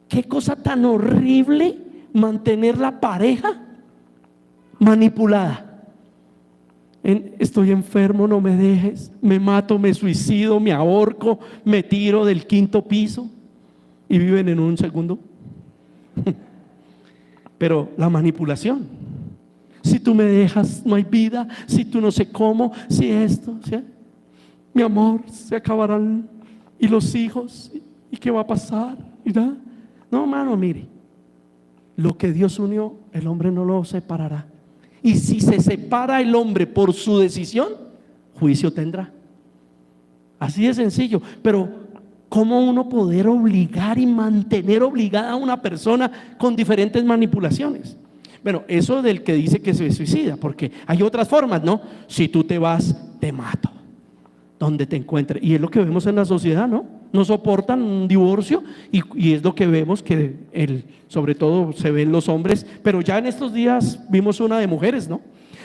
qué cosa tan horrible mantener la pareja manipulada. Estoy enfermo, no me dejes, me mato, me suicido, me ahorco, me tiro del 5º piso, y viven en un segundo. Pero la manipulación: si tú me dejas no hay vida, si tú no sé cómo, si esto, ¿sí? Mi amor, se acabarán y los hijos, y qué va a pasar, ¿verdad? No, hermano, mire, lo que Dios unió, el hombre no lo separará. Y si se separa el hombre por su decisión, juicio tendrá. Así de sencillo. Pero ¿cómo uno poder obligar y mantener obligada a una persona con diferentes manipulaciones? Bueno, eso del que dice que se suicida, porque hay otras formas, ¿no? Si tú te vas, te mato donde te encuentres. Y es lo que vemos en la sociedad, ¿no? No soportan un divorcio, y es lo que vemos que sobre todo se ve en los hombres, pero ya en estos días vimos una de mujeres, ¿no?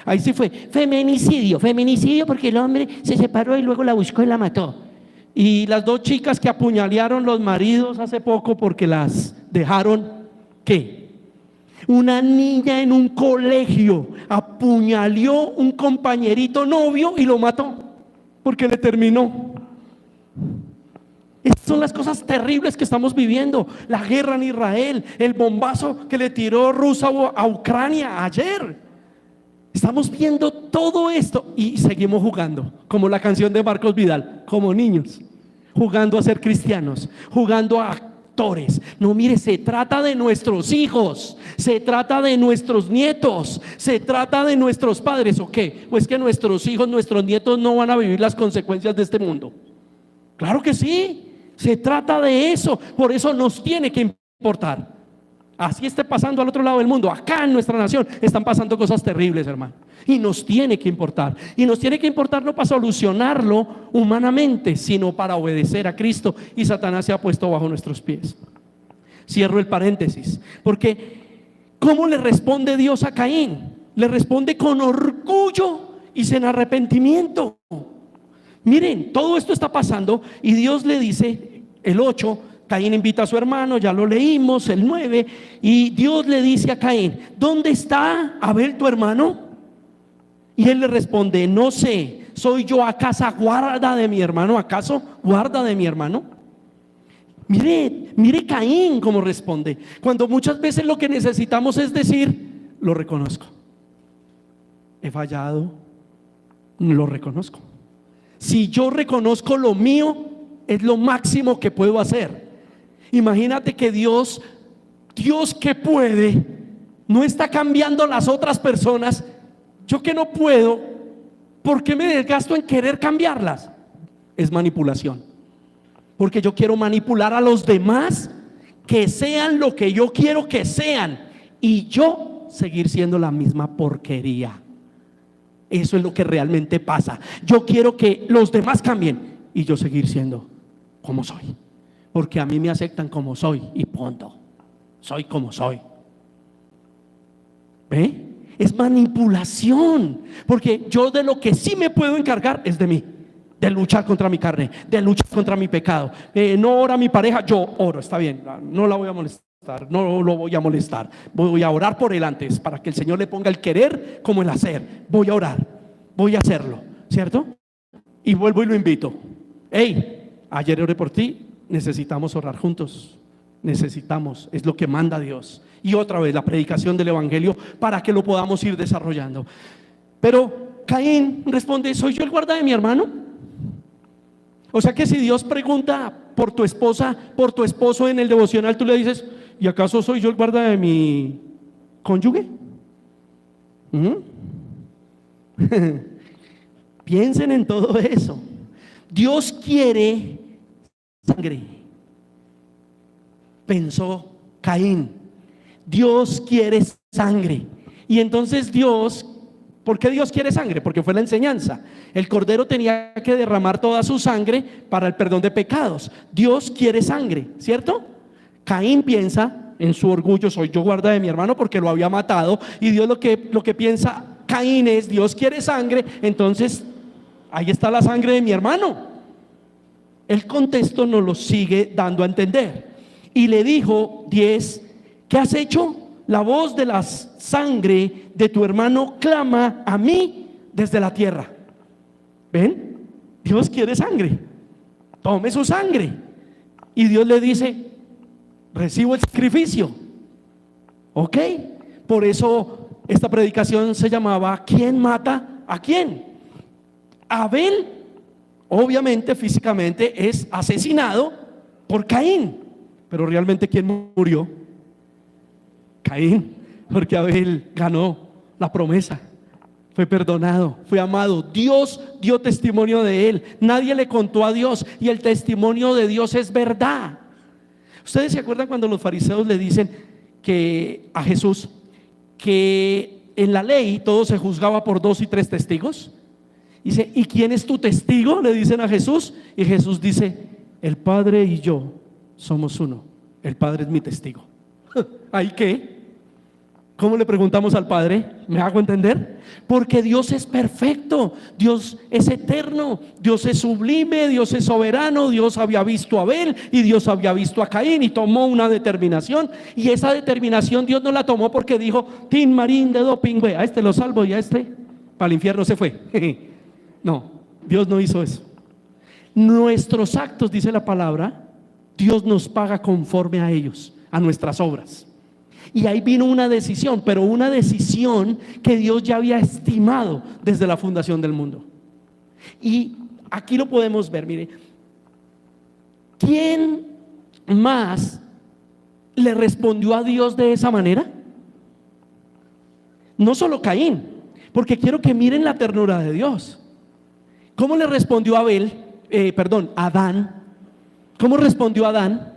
Ahí sí fue feminicidio porque el hombre se separó y luego la buscó y la mató. Y las 2 chicas que apuñalearon los maridos hace poco porque las dejaron, ¿qué? Una niña en un colegio apuñaleó un compañerito novio y lo mató porque le terminó. Estas son las cosas terribles que estamos viviendo. La guerra en Israel, el bombazo que le tiró Rusia a Ucrania ayer. Estamos viendo todo esto y seguimos jugando, como la canción de Marcos Vidal, como niños, jugando a ser cristianos, jugando a pastores. No, mire, se trata de nuestros hijos, se trata de nuestros nietos, se trata de nuestros padres. ¿O qué? Pues que nuestros hijos, nuestros nietos no van a vivir las consecuencias de este mundo. Claro que sí, se trata de eso. Por eso nos tiene que importar. Así esté pasando al otro lado del mundo, acá en nuestra nación están pasando cosas terribles, hermano, y nos tiene que importar. Y nos tiene que importar no para solucionarlo humanamente, sino para obedecer a Cristo. Y Satanás se ha puesto bajo nuestros pies. Cierro el paréntesis, porque ¿cómo le responde Dios a Caín? Le responde con orgullo y sin arrepentimiento. Miren, todo esto está pasando y Dios le dice, el 8, Caín invita a su hermano, ya lo leímos, el 9, y Dios le dice a Caín: ¿dónde está Abel tu hermano? Y él le responde: no sé, ¿soy yo acaso guarda de mi hermano? ¿Acaso guarda de mi hermano? Mire Caín cómo responde, cuando muchas veces lo que necesitamos es decir: lo reconozco, he fallado, lo reconozco. Si yo reconozco lo mío, es lo máximo que puedo hacer. Imagínate que Dios que puede, no está cambiando las otras personas. Yo que no puedo, ¿por qué me desgasto en querer cambiarlas? Es manipulación, porque yo quiero manipular a los demás que sean lo que yo quiero que sean, y yo seguir siendo la misma porquería. Eso es lo que realmente pasa. Yo quiero que los demás cambien y yo seguir siendo como soy, porque a mí me aceptan como soy y punto. Soy como soy. ¿Ve? Es manipulación, porque yo de lo que sí me puedo encargar es de mí, de luchar contra mi carne, de luchar contra mi pecado. No ora mi pareja, yo oro, está bien, no la voy a molestar, no lo voy a molestar. Voy a orar por él antes, para que el Señor le ponga el querer como el hacer. Voy a orar, voy a hacerlo, ¿cierto? Y vuelvo y lo invito. Hey, ayer oré por ti, necesitamos orar juntos. Necesitamos, es lo que manda Dios. Y otra vez la predicación del evangelio para que lo podamos ir desarrollando. Pero Caín responde: ¿soy yo el guarda de mi hermano? O sea que si Dios pregunta por tu esposa, por tu esposo en el devocional, tú le dices: ¿y acaso soy yo el guarda de mi cónyuge? Piensen en todo eso. Dios quiere sangre, pensó Caín. Dios quiere sangre. Y entonces Dios, ¿por qué Dios quiere sangre? Porque fue la enseñanza. El cordero tenía que derramar toda su sangre para el perdón de pecados. Dios quiere sangre, ¿cierto? Caín piensa en su orgullo: soy yo guarda de mi hermano, porque lo había matado. Y Dios lo que piensa Caín es: Dios quiere sangre, entonces ahí está la sangre de mi hermano. El contexto nos lo sigue dando a entender. Y le dijo 10: ¿qué has hecho? La voz de la sangre de tu hermano clama a mí desde la tierra. ¿Ven? Dios quiere sangre. Tome su sangre. Y Dios le dice: recibo el sacrificio. ¿Ok? Por eso esta predicación se llamaba: ¿quién mata a quién? Abel, obviamente físicamente, es asesinado por Caín. Pero realmente, ¿quién murió? Caín, porque Abel ganó la promesa, fue perdonado, fue amado. Dios dio testimonio de él. Nadie le contó a Dios, y el testimonio de Dios es verdad. ¿Ustedes se acuerdan cuando los fariseos le dicen a Jesús que en la ley todo se juzgaba por 2 y 3 testigos? Dice: ¿y quién es tu testigo?, le dicen a Jesús. Y Jesús dice: el Padre y yo somos uno. El Padre es mi testigo. ¿Ahí qué? ¿Cómo le preguntamos al Padre? ¿Me hago entender? Porque Dios es perfecto, Dios es eterno, Dios es sublime, Dios es soberano. Dios había visto a Abel y Dios había visto a Caín y tomó una determinación. Y esa determinación Dios no la tomó porque dijo: Tin Marín de doping, a este lo salvo y a este para el infierno se fue. No, Dios no hizo eso. Nuestros actos, dice la palabra, Dios nos paga conforme a ellos, a nuestras obras. Y ahí vino una decisión, pero una decisión que Dios ya había estimado desde la fundación del mundo. Y aquí lo podemos ver, mire. ¿Quién más le respondió a Dios de esa manera? No solo Caín, porque quiero que miren la ternura de Dios. ¿Cómo le respondió Adán? ¿Cómo respondió Adán?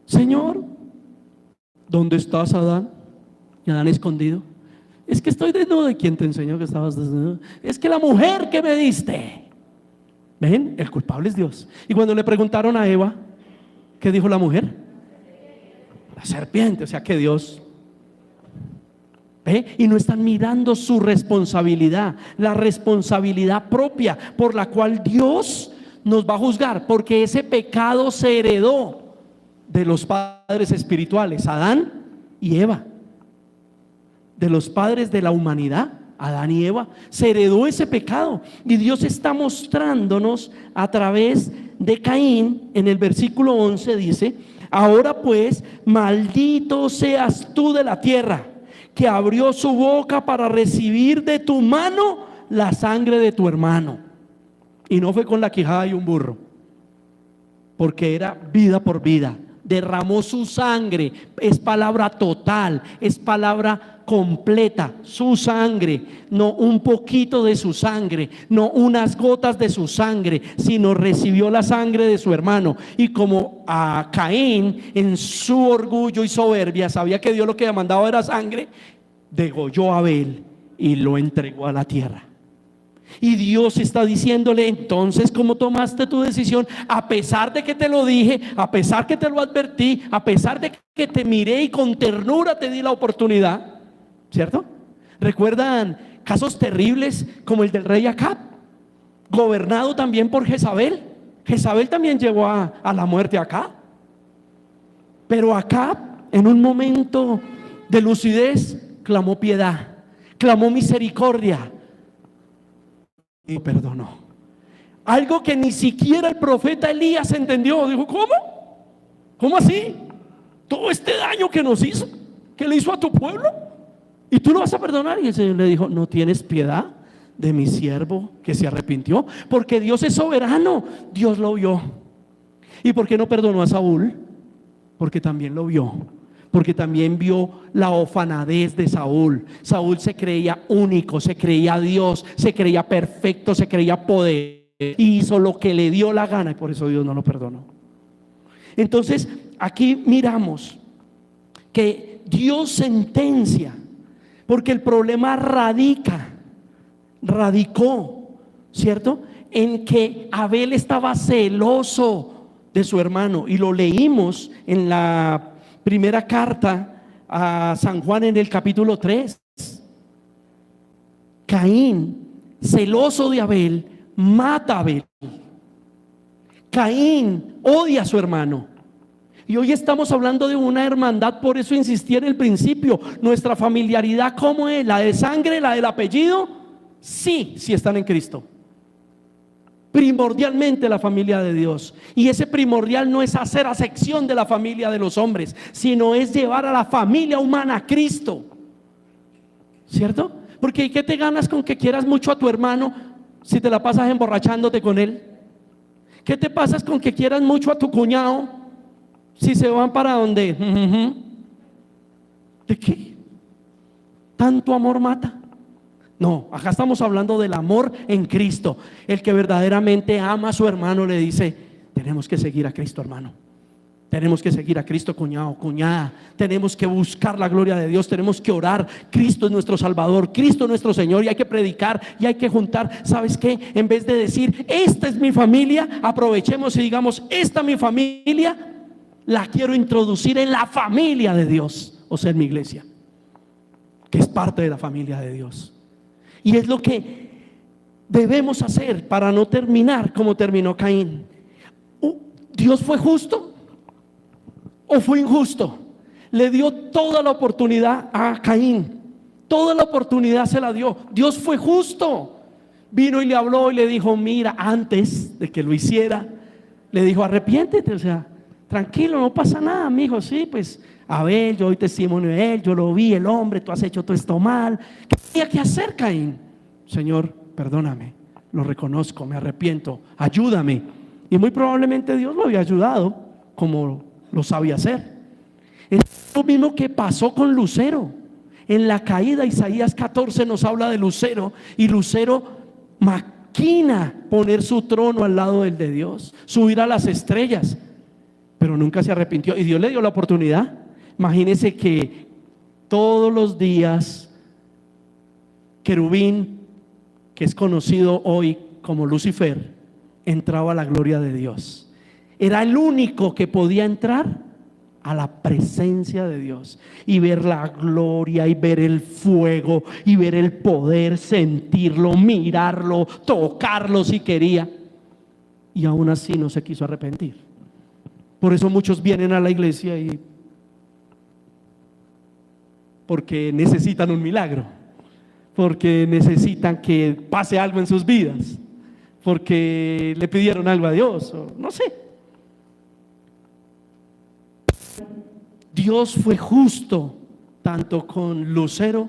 Señor, ¿dónde estás, Adán? Y Adán escondido. Es que estoy desnudo. ¿Y quién te enseñó que estabas desnudo? Es que la mujer que me diste. ¿Ven? El culpable es Dios. Y cuando le preguntaron a Eva, ¿qué dijo la mujer? La serpiente. O sea que Dios... ¿Ve? Y no están mirando su responsabilidad, la responsabilidad propia por la cual Dios nos va a juzgar, porque ese pecado se heredó de los padres espirituales, Adán y Eva. De los padres de la humanidad, Adán y Eva, se heredó ese pecado. Y Dios está mostrándonos a través de Caín. En el versículo 11 dice: ahora pues, maldito seas tú de la tierra, que abrió su boca para recibir de tu mano la sangre de tu hermano. Y no fue con la quijada y un burro, porque era vida por vida. Derramó su sangre. Es palabra total, es palabra completa. Su sangre, no un poquito de su sangre, no unas gotas de su sangre, sino recibió la sangre de su hermano. Y como a Caín, en su orgullo y soberbia, sabía que Dios lo que mandaba era sangre, degolló a Abel y lo entregó a la tierra. Y Dios está diciéndole: entonces, ¿cómo tomaste tu decisión? A pesar de que te lo dije, a pesar que te lo advertí, a pesar de que te miré y con ternura te di la oportunidad, ¿cierto? ¿Recuerdan casos terribles como el del rey Acab, gobernado también por Jezabel? Jezabel también llevó a la muerte a Acab. Pero Acab, en un momento de lucidez, clamó piedad, clamó misericordia y perdonó. Algo que ni siquiera el profeta Elías entendió. Dijo: ¿cómo? ¿Cómo así? Todo este daño que nos hizo, que le hizo a tu pueblo, ¿y tú lo vas a perdonar? Y el Señor le dijo: ¿no tienes piedad de mi siervo que se arrepintió? Porque Dios es soberano. Dios lo vio. ¿Y por qué no perdonó a Saúl? Porque también lo vio. Porque también vio la ofanadez de Saúl. Saúl se creía único, se creía Dios, se creía perfecto, se creía poder, y hizo lo que le dio la gana, y por eso Dios no lo perdonó. Entonces aquí miramos que Dios sentencia, porque el problema radicó, ¿cierto?, en que Abel estaba celoso de su hermano. Y lo leímos en la primera carta a San Juan, en el capítulo 3. Caín, celoso de Abel, mata a Abel. Caín odia a su hermano. Y hoy estamos hablando de una hermandad. Por eso insistí en el principio: nuestra familiaridad, ¿cómo es? ¿La de sangre, la del apellido? Sí, si están en Cristo. Primordialmente la familia de Dios. Y ese primordial no es hacer acepción de la familia de los hombres, sino es llevar a la familia humana a Cristo, ¿cierto? Porque ¿qué te ganas con que quieras mucho a tu hermano si te la pasas emborrachándote con él? ¿Qué te pasas con que quieras mucho a tu cuñado si se van para donde? ¿De qué? ¿Tanto amor mata? No, acá estamos hablando del amor en Cristo. El que verdaderamente ama a su hermano le dice: tenemos que seguir a Cristo, hermano. Tenemos que seguir a Cristo, cuñado, cuñada. Tenemos que buscar la gloria de Dios. Tenemos que orar. Cristo es nuestro Salvador, Cristo es nuestro Señor. Y hay que predicar y hay que juntar. ¿Sabes qué? En vez de decir: esta es mi familia, aprovechemos y digamos: esta mi familia la quiero introducir en la familia de Dios, o sea, en mi iglesia, que es parte de la familia de Dios. Y es lo que debemos hacer para no terminar como terminó Caín. ¿Dios fue justo o fue injusto? Le dio toda la oportunidad a Caín. Toda la oportunidad se la dio. Dios fue justo. Vino y le habló y le dijo: mira, antes de que lo hiciera, le dijo: arrepiéntete, o sea, tranquilo, no pasa nada, mijo. Sí, pues a ver, yo doy testimonio de él, yo lo vi, el hombre, tú has hecho todo esto mal. ¿Qué tenía que hacer Caín? Señor, perdóname, lo reconozco, me arrepiento, ayúdame. Y muy probablemente Dios lo había ayudado como lo sabía hacer. Es lo mismo que pasó con Lucero. En la caída, Isaías 14 nos habla de Lucero, y Lucero maquina poner su trono al lado del de Dios, subir a las estrellas, pero nunca se arrepintió, y Dios le dio la oportunidad. Imagínense que todos los días querubín, que es conocido hoy como Lucifer, entraba a la gloria de Dios. Era el único que podía entrar a la presencia de Dios y ver la gloria, y ver el fuego, y ver el poder, sentirlo, mirarlo, tocarlo si quería. Y aún así no se quiso arrepentir. Por eso muchos vienen a la iglesia porque necesitan un milagro, porque necesitan que pase algo en sus vidas, porque le pidieron algo a Dios, o no sé. Dios fue justo tanto con Lucero,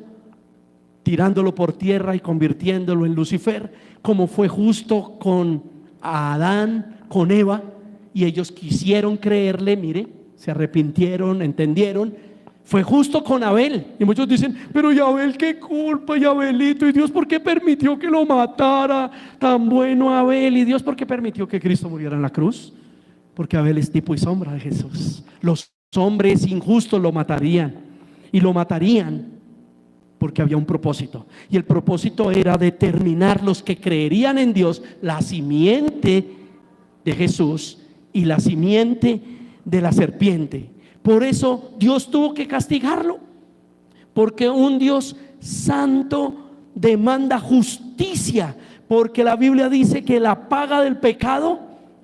tirándolo por tierra y convirtiéndolo en Lucifer, como fue justo con Adán, con Eva, y ellos quisieron creerle, mire, se arrepintieron, entendieron. Fue justo con Abel, y muchos dicen, pero ¿y Abel qué culpa? ¿Y Abelito? ¿Y Dios por qué permitió que lo matara? Tan bueno Abel. ¿Y Dios por qué permitió que Cristo muriera en la cruz? Porque Abel es tipo y sombra de Jesús. Los hombres injustos lo matarían, y lo matarían porque había un propósito, y el propósito era determinar los que creerían en Dios, la simiente de Jesús y la simiente de la serpiente. Por eso Dios tuvo que castigarlo, porque un Dios santo demanda justicia, porque la Biblia dice que la paga del pecado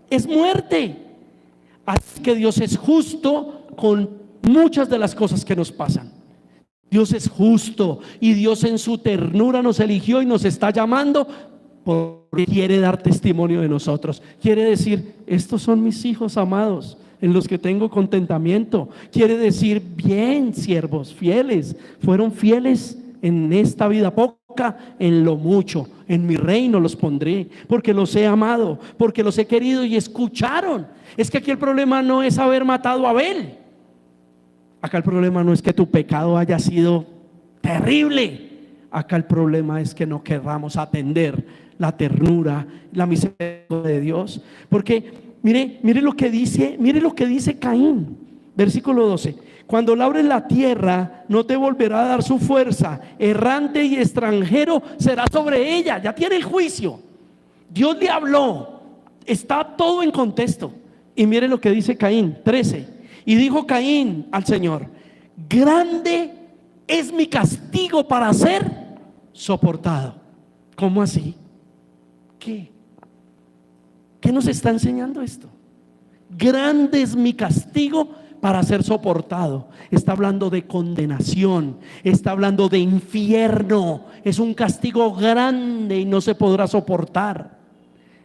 es muerte. Así que Dios es justo con muchas de las cosas que nos pasan. Dios es justo, y Dios en su ternura nos eligió y nos está llamando porque quiere dar testimonio de nosotros. Quiere decir, estos son mis hijos amados, en los que tengo contentamiento. Quiere decir, bien, siervos fieles, fueron fieles en esta vida poca, en lo mucho, en mi reino los pondré, porque los he amado, porque los he querido, y escucharon. Es que aquí el problema no es haber matado a Abel. Acá el problema no es que tu pecado haya sido terrible. Acá el problema es que no querramos atender la ternura, la misericordia de Dios. Porque mire lo que dice Caín, versículo 12. Cuando labres la tierra, no te volverá a dar su fuerza, errante y extranjero será sobre ella. Ya tiene el juicio. Dios le habló, está todo en contexto. Y mire lo que dice Caín, 13. Y dijo Caín al Señor, grande es mi castigo para ser soportado. ¿Cómo así? ¿Qué nos está enseñando esto? Grande es mi castigo para ser soportado. Está hablando de condenación, está hablando de infierno. Es un castigo grande y no se podrá soportar.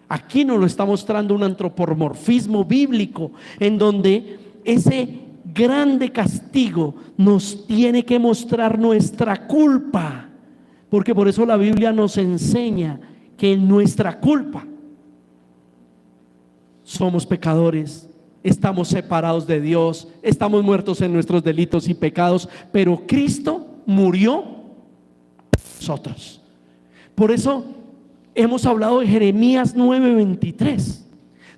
Aquí nos lo está mostrando un antropomorfismo bíblico, en donde ese grande castigo nos tiene que mostrar nuestra culpa, porque por eso la Biblia nos enseña que en nuestra culpa somos pecadores, estamos separados de Dios, estamos muertos en nuestros delitos y pecados, pero Cristo murió por nosotros. Por eso hemos hablado de Jeremías 9:23.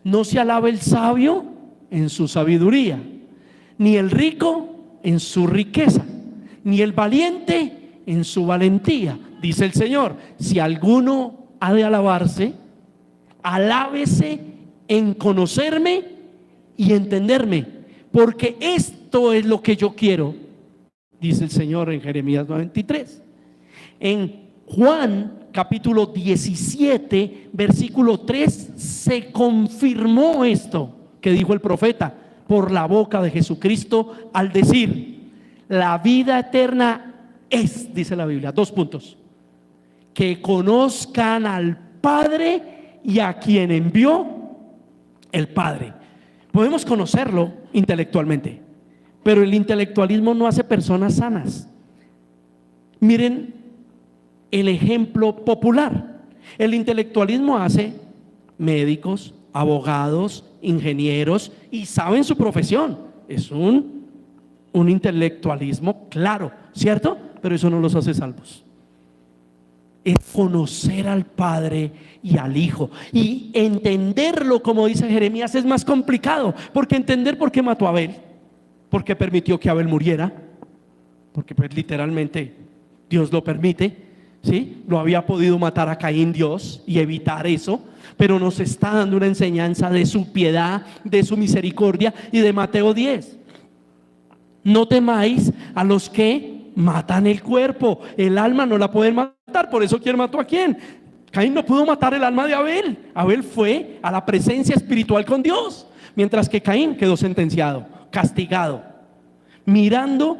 No se alabe el sabio en su sabiduría, ni el rico en su riqueza, ni el valiente en su valentía, dice el Señor. Si alguno ha de alabarse, alábese en conocerme y entenderme, porque esto es lo que yo quiero, dice el Señor en Jeremías 9:23. En Juan capítulo 17 versículo 3 se confirmó esto que dijo el profeta por la boca de Jesucristo, al decir, la vida eterna es, dice la Biblia, 2 puntos, que conozcan al Padre y a quien envió el Padre. Podemos conocerlo intelectualmente, pero el intelectualismo no hace personas sanas. Miren el ejemplo popular. El intelectualismo hace médicos, abogados, ingenieros y saben su profesión. Es un intelectualismo claro, ¿cierto? Pero eso no los hace salvos. Es conocer al Padre y al Hijo, y entenderlo, como dice Jeremías, es más complicado, porque entender por qué mató a Abel, por qué permitió que Abel muriera, porque pues literalmente Dios lo permite, ¿sí? Lo había podido matar a Caín Dios y evitar eso, pero nos está dando una enseñanza de su piedad, de su misericordia, y de Mateo 10. No temáis a los que matan el cuerpo, el alma no la pueden matar. Por eso, ¿quién mató a quién? Caín no pudo matar el alma de Abel. Abel fue a la presencia espiritual con Dios, mientras que Caín quedó sentenciado, castigado, mirando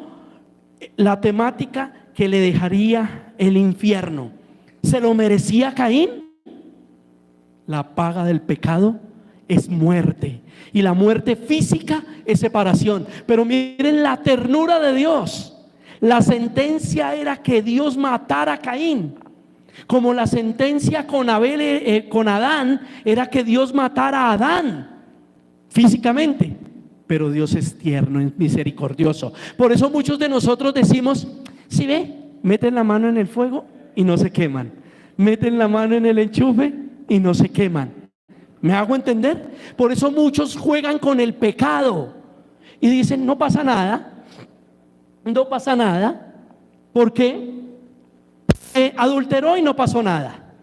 la temática que le dejaría el infierno. ¿Se lo merecía Caín? La paga del pecado es muerte, y la muerte física es separación. Pero miren la ternura de Dios. La sentencia era que Dios matara a Caín, como la sentencia con Abel, con Adán, era que Dios matara a Adán físicamente. Pero Dios es tierno, es misericordioso. Por eso muchos de nosotros decimos: si ve, meten la mano en el fuego y no se queman, meten la mano en el enchufe y no se queman. ¿Me hago entender? Por eso muchos juegan con el pecado y dicen: no pasa nada, no pasa nada, porque adulteró y no pasó nada,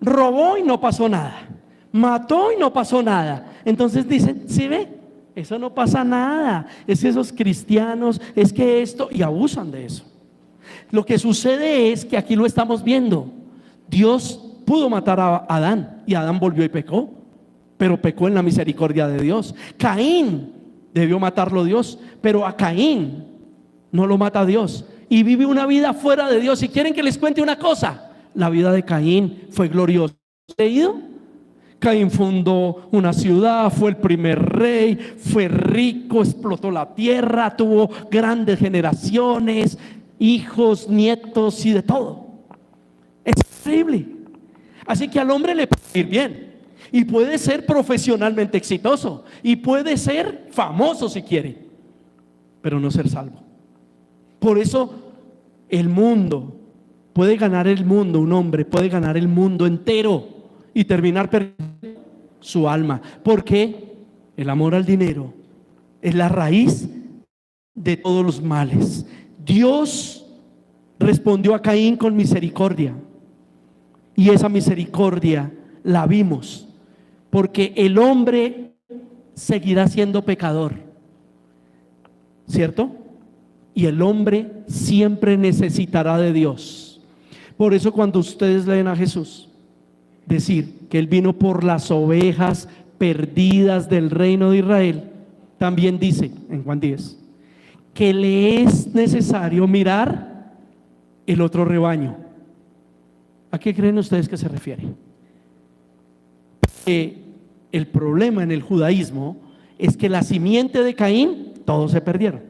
robó y no pasó nada, mató y no pasó nada. Entonces dicen: ¿sí ve? Eso no pasa nada, es que esos cristianos, es que esto, y abusan de eso. Lo que sucede es que aquí lo estamos viendo. Dios pudo matar a Adán, y Adán volvió y pecó, pero pecó en la misericordia de Dios. Caín debió matarlo Dios, pero a Caín no lo mata Dios, y vive una vida fuera de Dios. Si quieren que les cuente una cosa, la vida de Caín fue gloriosa. ¿Leído? Caín fundó una ciudad, fue el primer rey, fue rico, explotó la tierra, tuvo grandes generaciones, hijos, nietos y de todo. Es increíble. Así que al hombre le puede ir bien, y puede ser profesionalmente exitoso, y puede ser famoso si quiere, pero no ser salvo. Por eso el mundo puede ganar, el mundo, un hombre puede ganar el mundo entero y terminar perdiendo su alma, porque el amor al dinero es la raíz de todos los males. Dios respondió a Caín con misericordia, y esa misericordia la vimos, porque el hombre seguirá siendo pecador, ¿cierto? Y el hombre siempre necesitará de Dios. Por eso cuando ustedes leen a Jesús decir que Él vino por las ovejas perdidas del reino de Israel, también dice en Juan 10 que le es necesario mirar el otro rebaño. ¿A qué creen ustedes que se refiere? El problema en el judaísmo es que la simiente de Caín, todos se perdieron,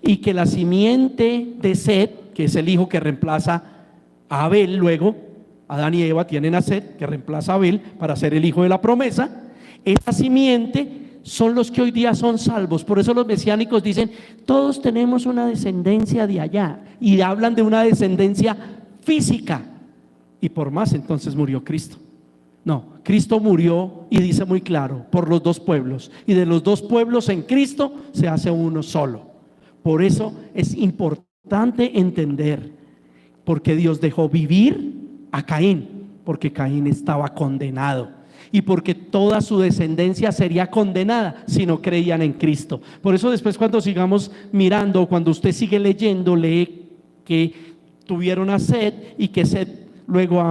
y que la simiente de Set, que es el hijo que reemplaza a Abel, luego Adán y Eva tienen a Set, que reemplaza a Abel para ser el hijo de la promesa. Esa simiente son los que hoy día son salvos. Por eso los mesiánicos dicen: todos tenemos una descendencia de allá, y hablan de una descendencia física. Y por más, entonces murió Cristo. No, Cristo murió, y dice muy claro, por los dos pueblos, y de los dos pueblos en Cristo se hace uno solo. Por eso es importante entender por qué Dios dejó vivir a Caín, porque Caín estaba condenado, y porque toda su descendencia sería condenada si no creían en Cristo. Por eso después, cuando sigamos mirando, cuando usted sigue leyendo, lee que tuvieron a Set, y que Set luego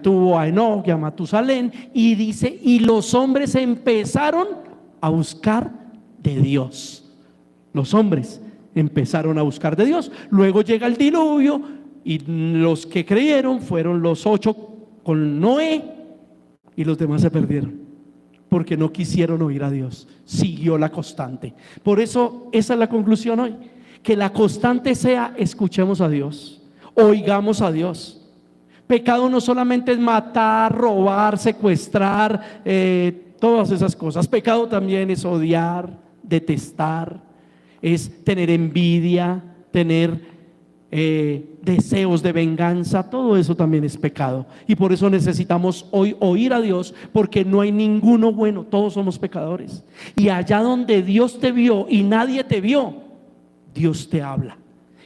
tuvo a Enoc y a Matusalén, y dice: y los hombres empezaron a buscar de Dios. Los hombres empezaron a buscar de Dios. Luego llega el diluvio, y los que creyeron fueron los 8 con Noé, y los demás se perdieron porque no quisieron oír a Dios. Siguió la constante. Por eso esa es la conclusión hoy, que la constante sea: escuchemos a Dios, oigamos a Dios, Pecado no solamente es matar, robar, secuestrar, todas esas cosas. Pecado también es odiar, detestar, es tener envidia, tener deseos de venganza. Todo eso también es pecado, y por eso necesitamos hoy oír a Dios, porque no hay ninguno bueno, todos somos pecadores. Y allá donde Dios te vio y nadie te vio, Dios te habla,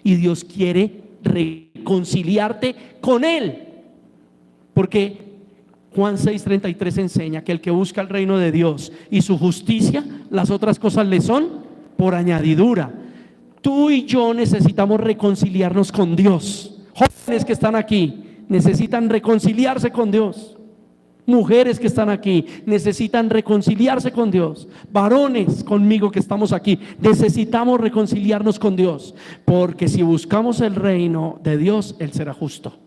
y Dios quiere reconciliarte con Él, porque Juan 6:33 enseña que el que busca el reino de Dios y su justicia, las otras cosas le son por añadidura. Tú y yo necesitamos reconciliarnos con Dios. Jóvenes que están aquí necesitan reconciliarse con Dios. Mujeres que están aquí necesitan reconciliarse con Dios. Varones conmigo que estamos aquí, necesitamos reconciliarnos con Dios, porque si buscamos el reino de Dios, Él será justo.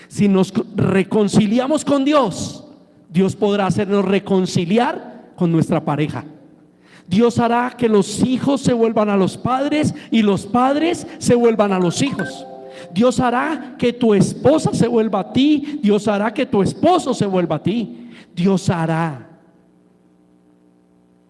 Si nos reconciliamos con Dios, Dios podrá hacernos reconciliar con nuestra pareja. Dios hará que los hijos se vuelvan a los padres y los padres se vuelvan a los hijos. Dios hará que tu esposa se vuelva a ti. Dios hará que tu esposo se vuelva a ti. Dios hará,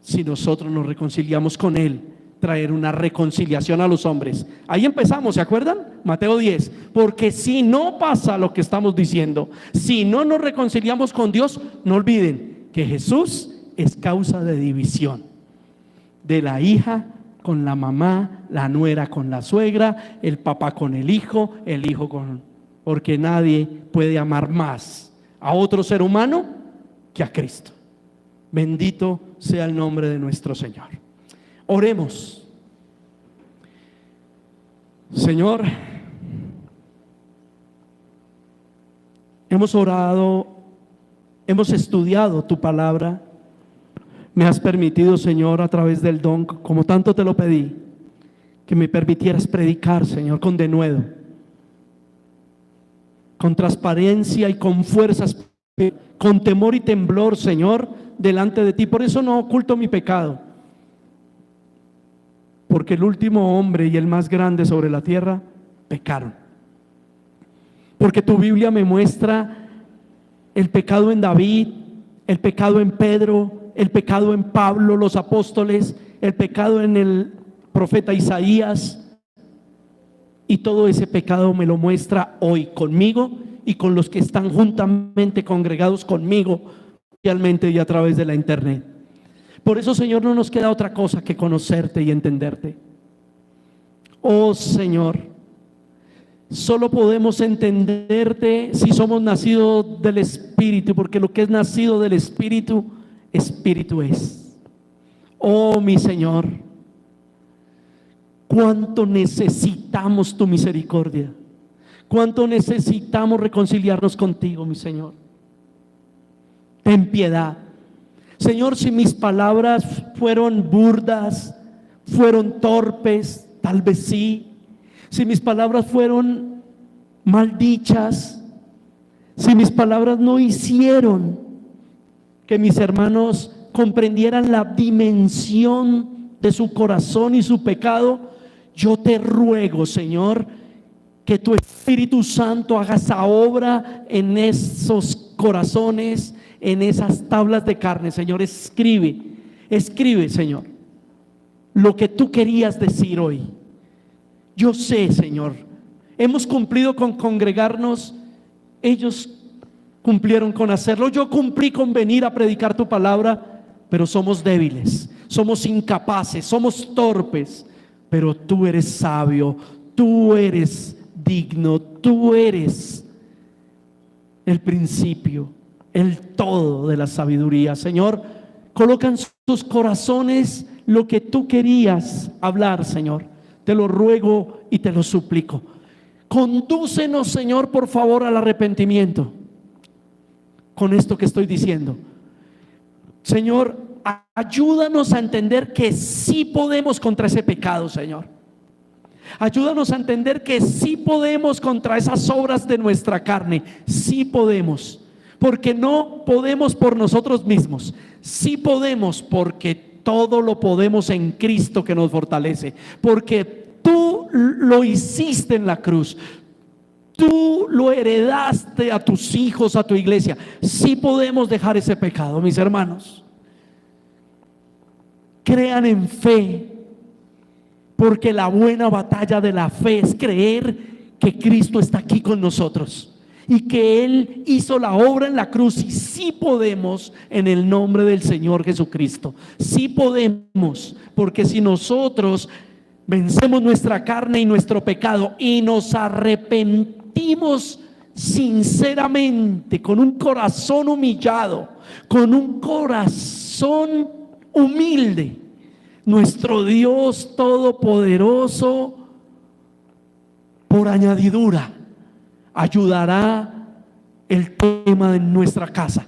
si nosotros nos reconciliamos con Él, traer una reconciliación a los hombres. Ahí empezamos, ¿se acuerdan? Mateo 10. Porque si no pasa lo que estamos diciendo, si no nos reconciliamos con Dios, no olviden que Jesús es causa de división. De la hija con la mamá, la nuera con la suegra, el papá con el hijo con... Porque nadie puede amar más a otro ser humano que a Cristo. Bendito sea el nombre de nuestro Señor. Oremos. Señor, hemos orado, hemos estudiado tu palabra. Me has permitido, Señor, a través del don, como tanto te lo pedí, que me permitieras predicar, Señor, con denuedo, con transparencia y con fuerzas, con temor y temblor, Señor, delante de ti. Por eso no oculto mi pecado, porque el último hombre y el más grande sobre la tierra pecaron. Porque tu Biblia me muestra el pecado en David, el pecado en Pedro, el pecado en Pablo, los apóstoles, el pecado en el profeta Isaías, y todo ese pecado me lo muestra hoy conmigo y con los que están juntamente congregados conmigo, realmente y a través de la internet. Por eso, Señor, no nos queda otra cosa que conocerte y entenderte. Oh Señor, solo podemos entenderte si somos nacidos del Espíritu, porque lo que es nacido del Espíritu, Espíritu es. Oh mi Señor, cuánto necesitamos tu misericordia, cuánto necesitamos reconciliarnos contigo, mi Señor. Ten piedad, Señor. Si mis palabras fueron burdas, fueron torpes, tal vez sí. Si mis palabras fueron mal dichas, si mis palabras no hicieron que mis hermanos comprendieran la dimensión de su corazón y su pecado, yo te ruego, Señor, que tu Espíritu Santo haga esa obra en esos corazones, en esas tablas de carne. Señor, escribe, Señor, lo que tú querías decir hoy. Yo sé, Señor, hemos cumplido con congregarnos, ellos cumplieron con hacerlo, yo cumplí con venir a predicar tu palabra, pero somos débiles, somos incapaces, somos torpes, pero tú eres sabio, tú eres digno, tú eres el principio, el todo de la sabiduría. Señor, coloca en sus corazones lo que tú querías hablar, Señor. Te lo ruego y te lo suplico. Condúcenos, Señor, por favor, al arrepentimiento con esto que estoy diciendo. Señor, ayúdanos a entender que sí podemos contra ese pecado, Señor. Ayúdanos a entender que sí podemos contra esas obras de nuestra carne. Sí podemos, porque no podemos por nosotros mismos. Sí podemos porque todo lo podemos en Cristo que nos fortalece. Porque tú lo hiciste en la cruz. Tú lo heredaste a tus hijos, a tu iglesia. Sí podemos dejar ese pecado, mis hermanos. Crean en fe, porque la buena batalla de la fe es creer que Cristo está aquí con nosotros y que Él hizo la obra en la cruz. Y sí podemos, en el nombre del Señor Jesucristo. Sí podemos, porque si nosotros vencemos nuestra carne y nuestro pecado y nos arrepentimos sinceramente, con un corazón humillado, con un corazón humilde, nuestro Dios todopoderoso, por añadidura, ayudará el tema de nuestra casa,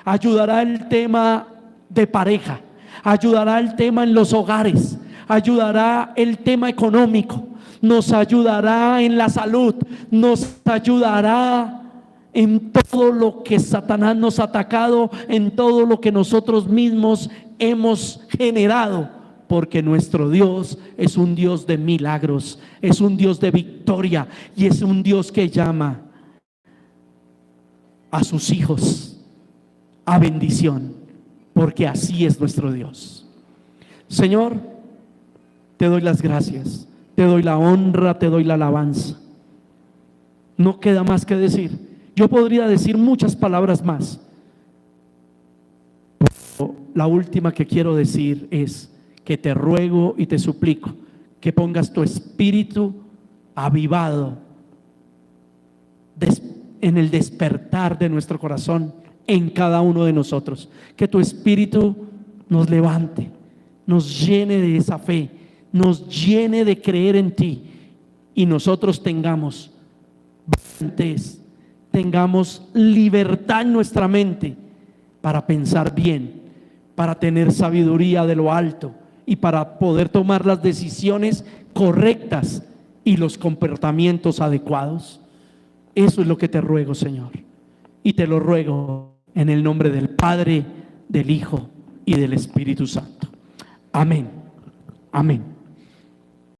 ayudará el tema de pareja, ayudará el tema en los hogares, ayudará el tema económico, nos ayudará en la salud, nos ayudará en todo lo que Satanás nos ha atacado, en todo lo que nosotros mismos hemos generado, porque nuestro Dios es un Dios de milagros, es un Dios de victoria y es un Dios que llama a sus hijos a bendición, porque así es nuestro Dios. Señor, te doy las gracias, te doy la honra, te doy la alabanza. No queda más que decir. Yo podría decir muchas palabras más, pero la última que quiero decir es que te ruego y te suplico que pongas tu espíritu avivado en el despertar de nuestro corazón en cada uno de nosotros. Que tu espíritu nos levante, nos llene de esa fe, nos llene de creer en ti, y nosotros tengamos libertad en nuestra mente para pensar bien, para tener sabiduría de lo alto y para poder tomar las decisiones correctas y los comportamientos adecuados. Eso es lo que te ruego, Señor, y te lo ruego en el nombre del Padre, del Hijo y del Espíritu Santo. Amén. Amén.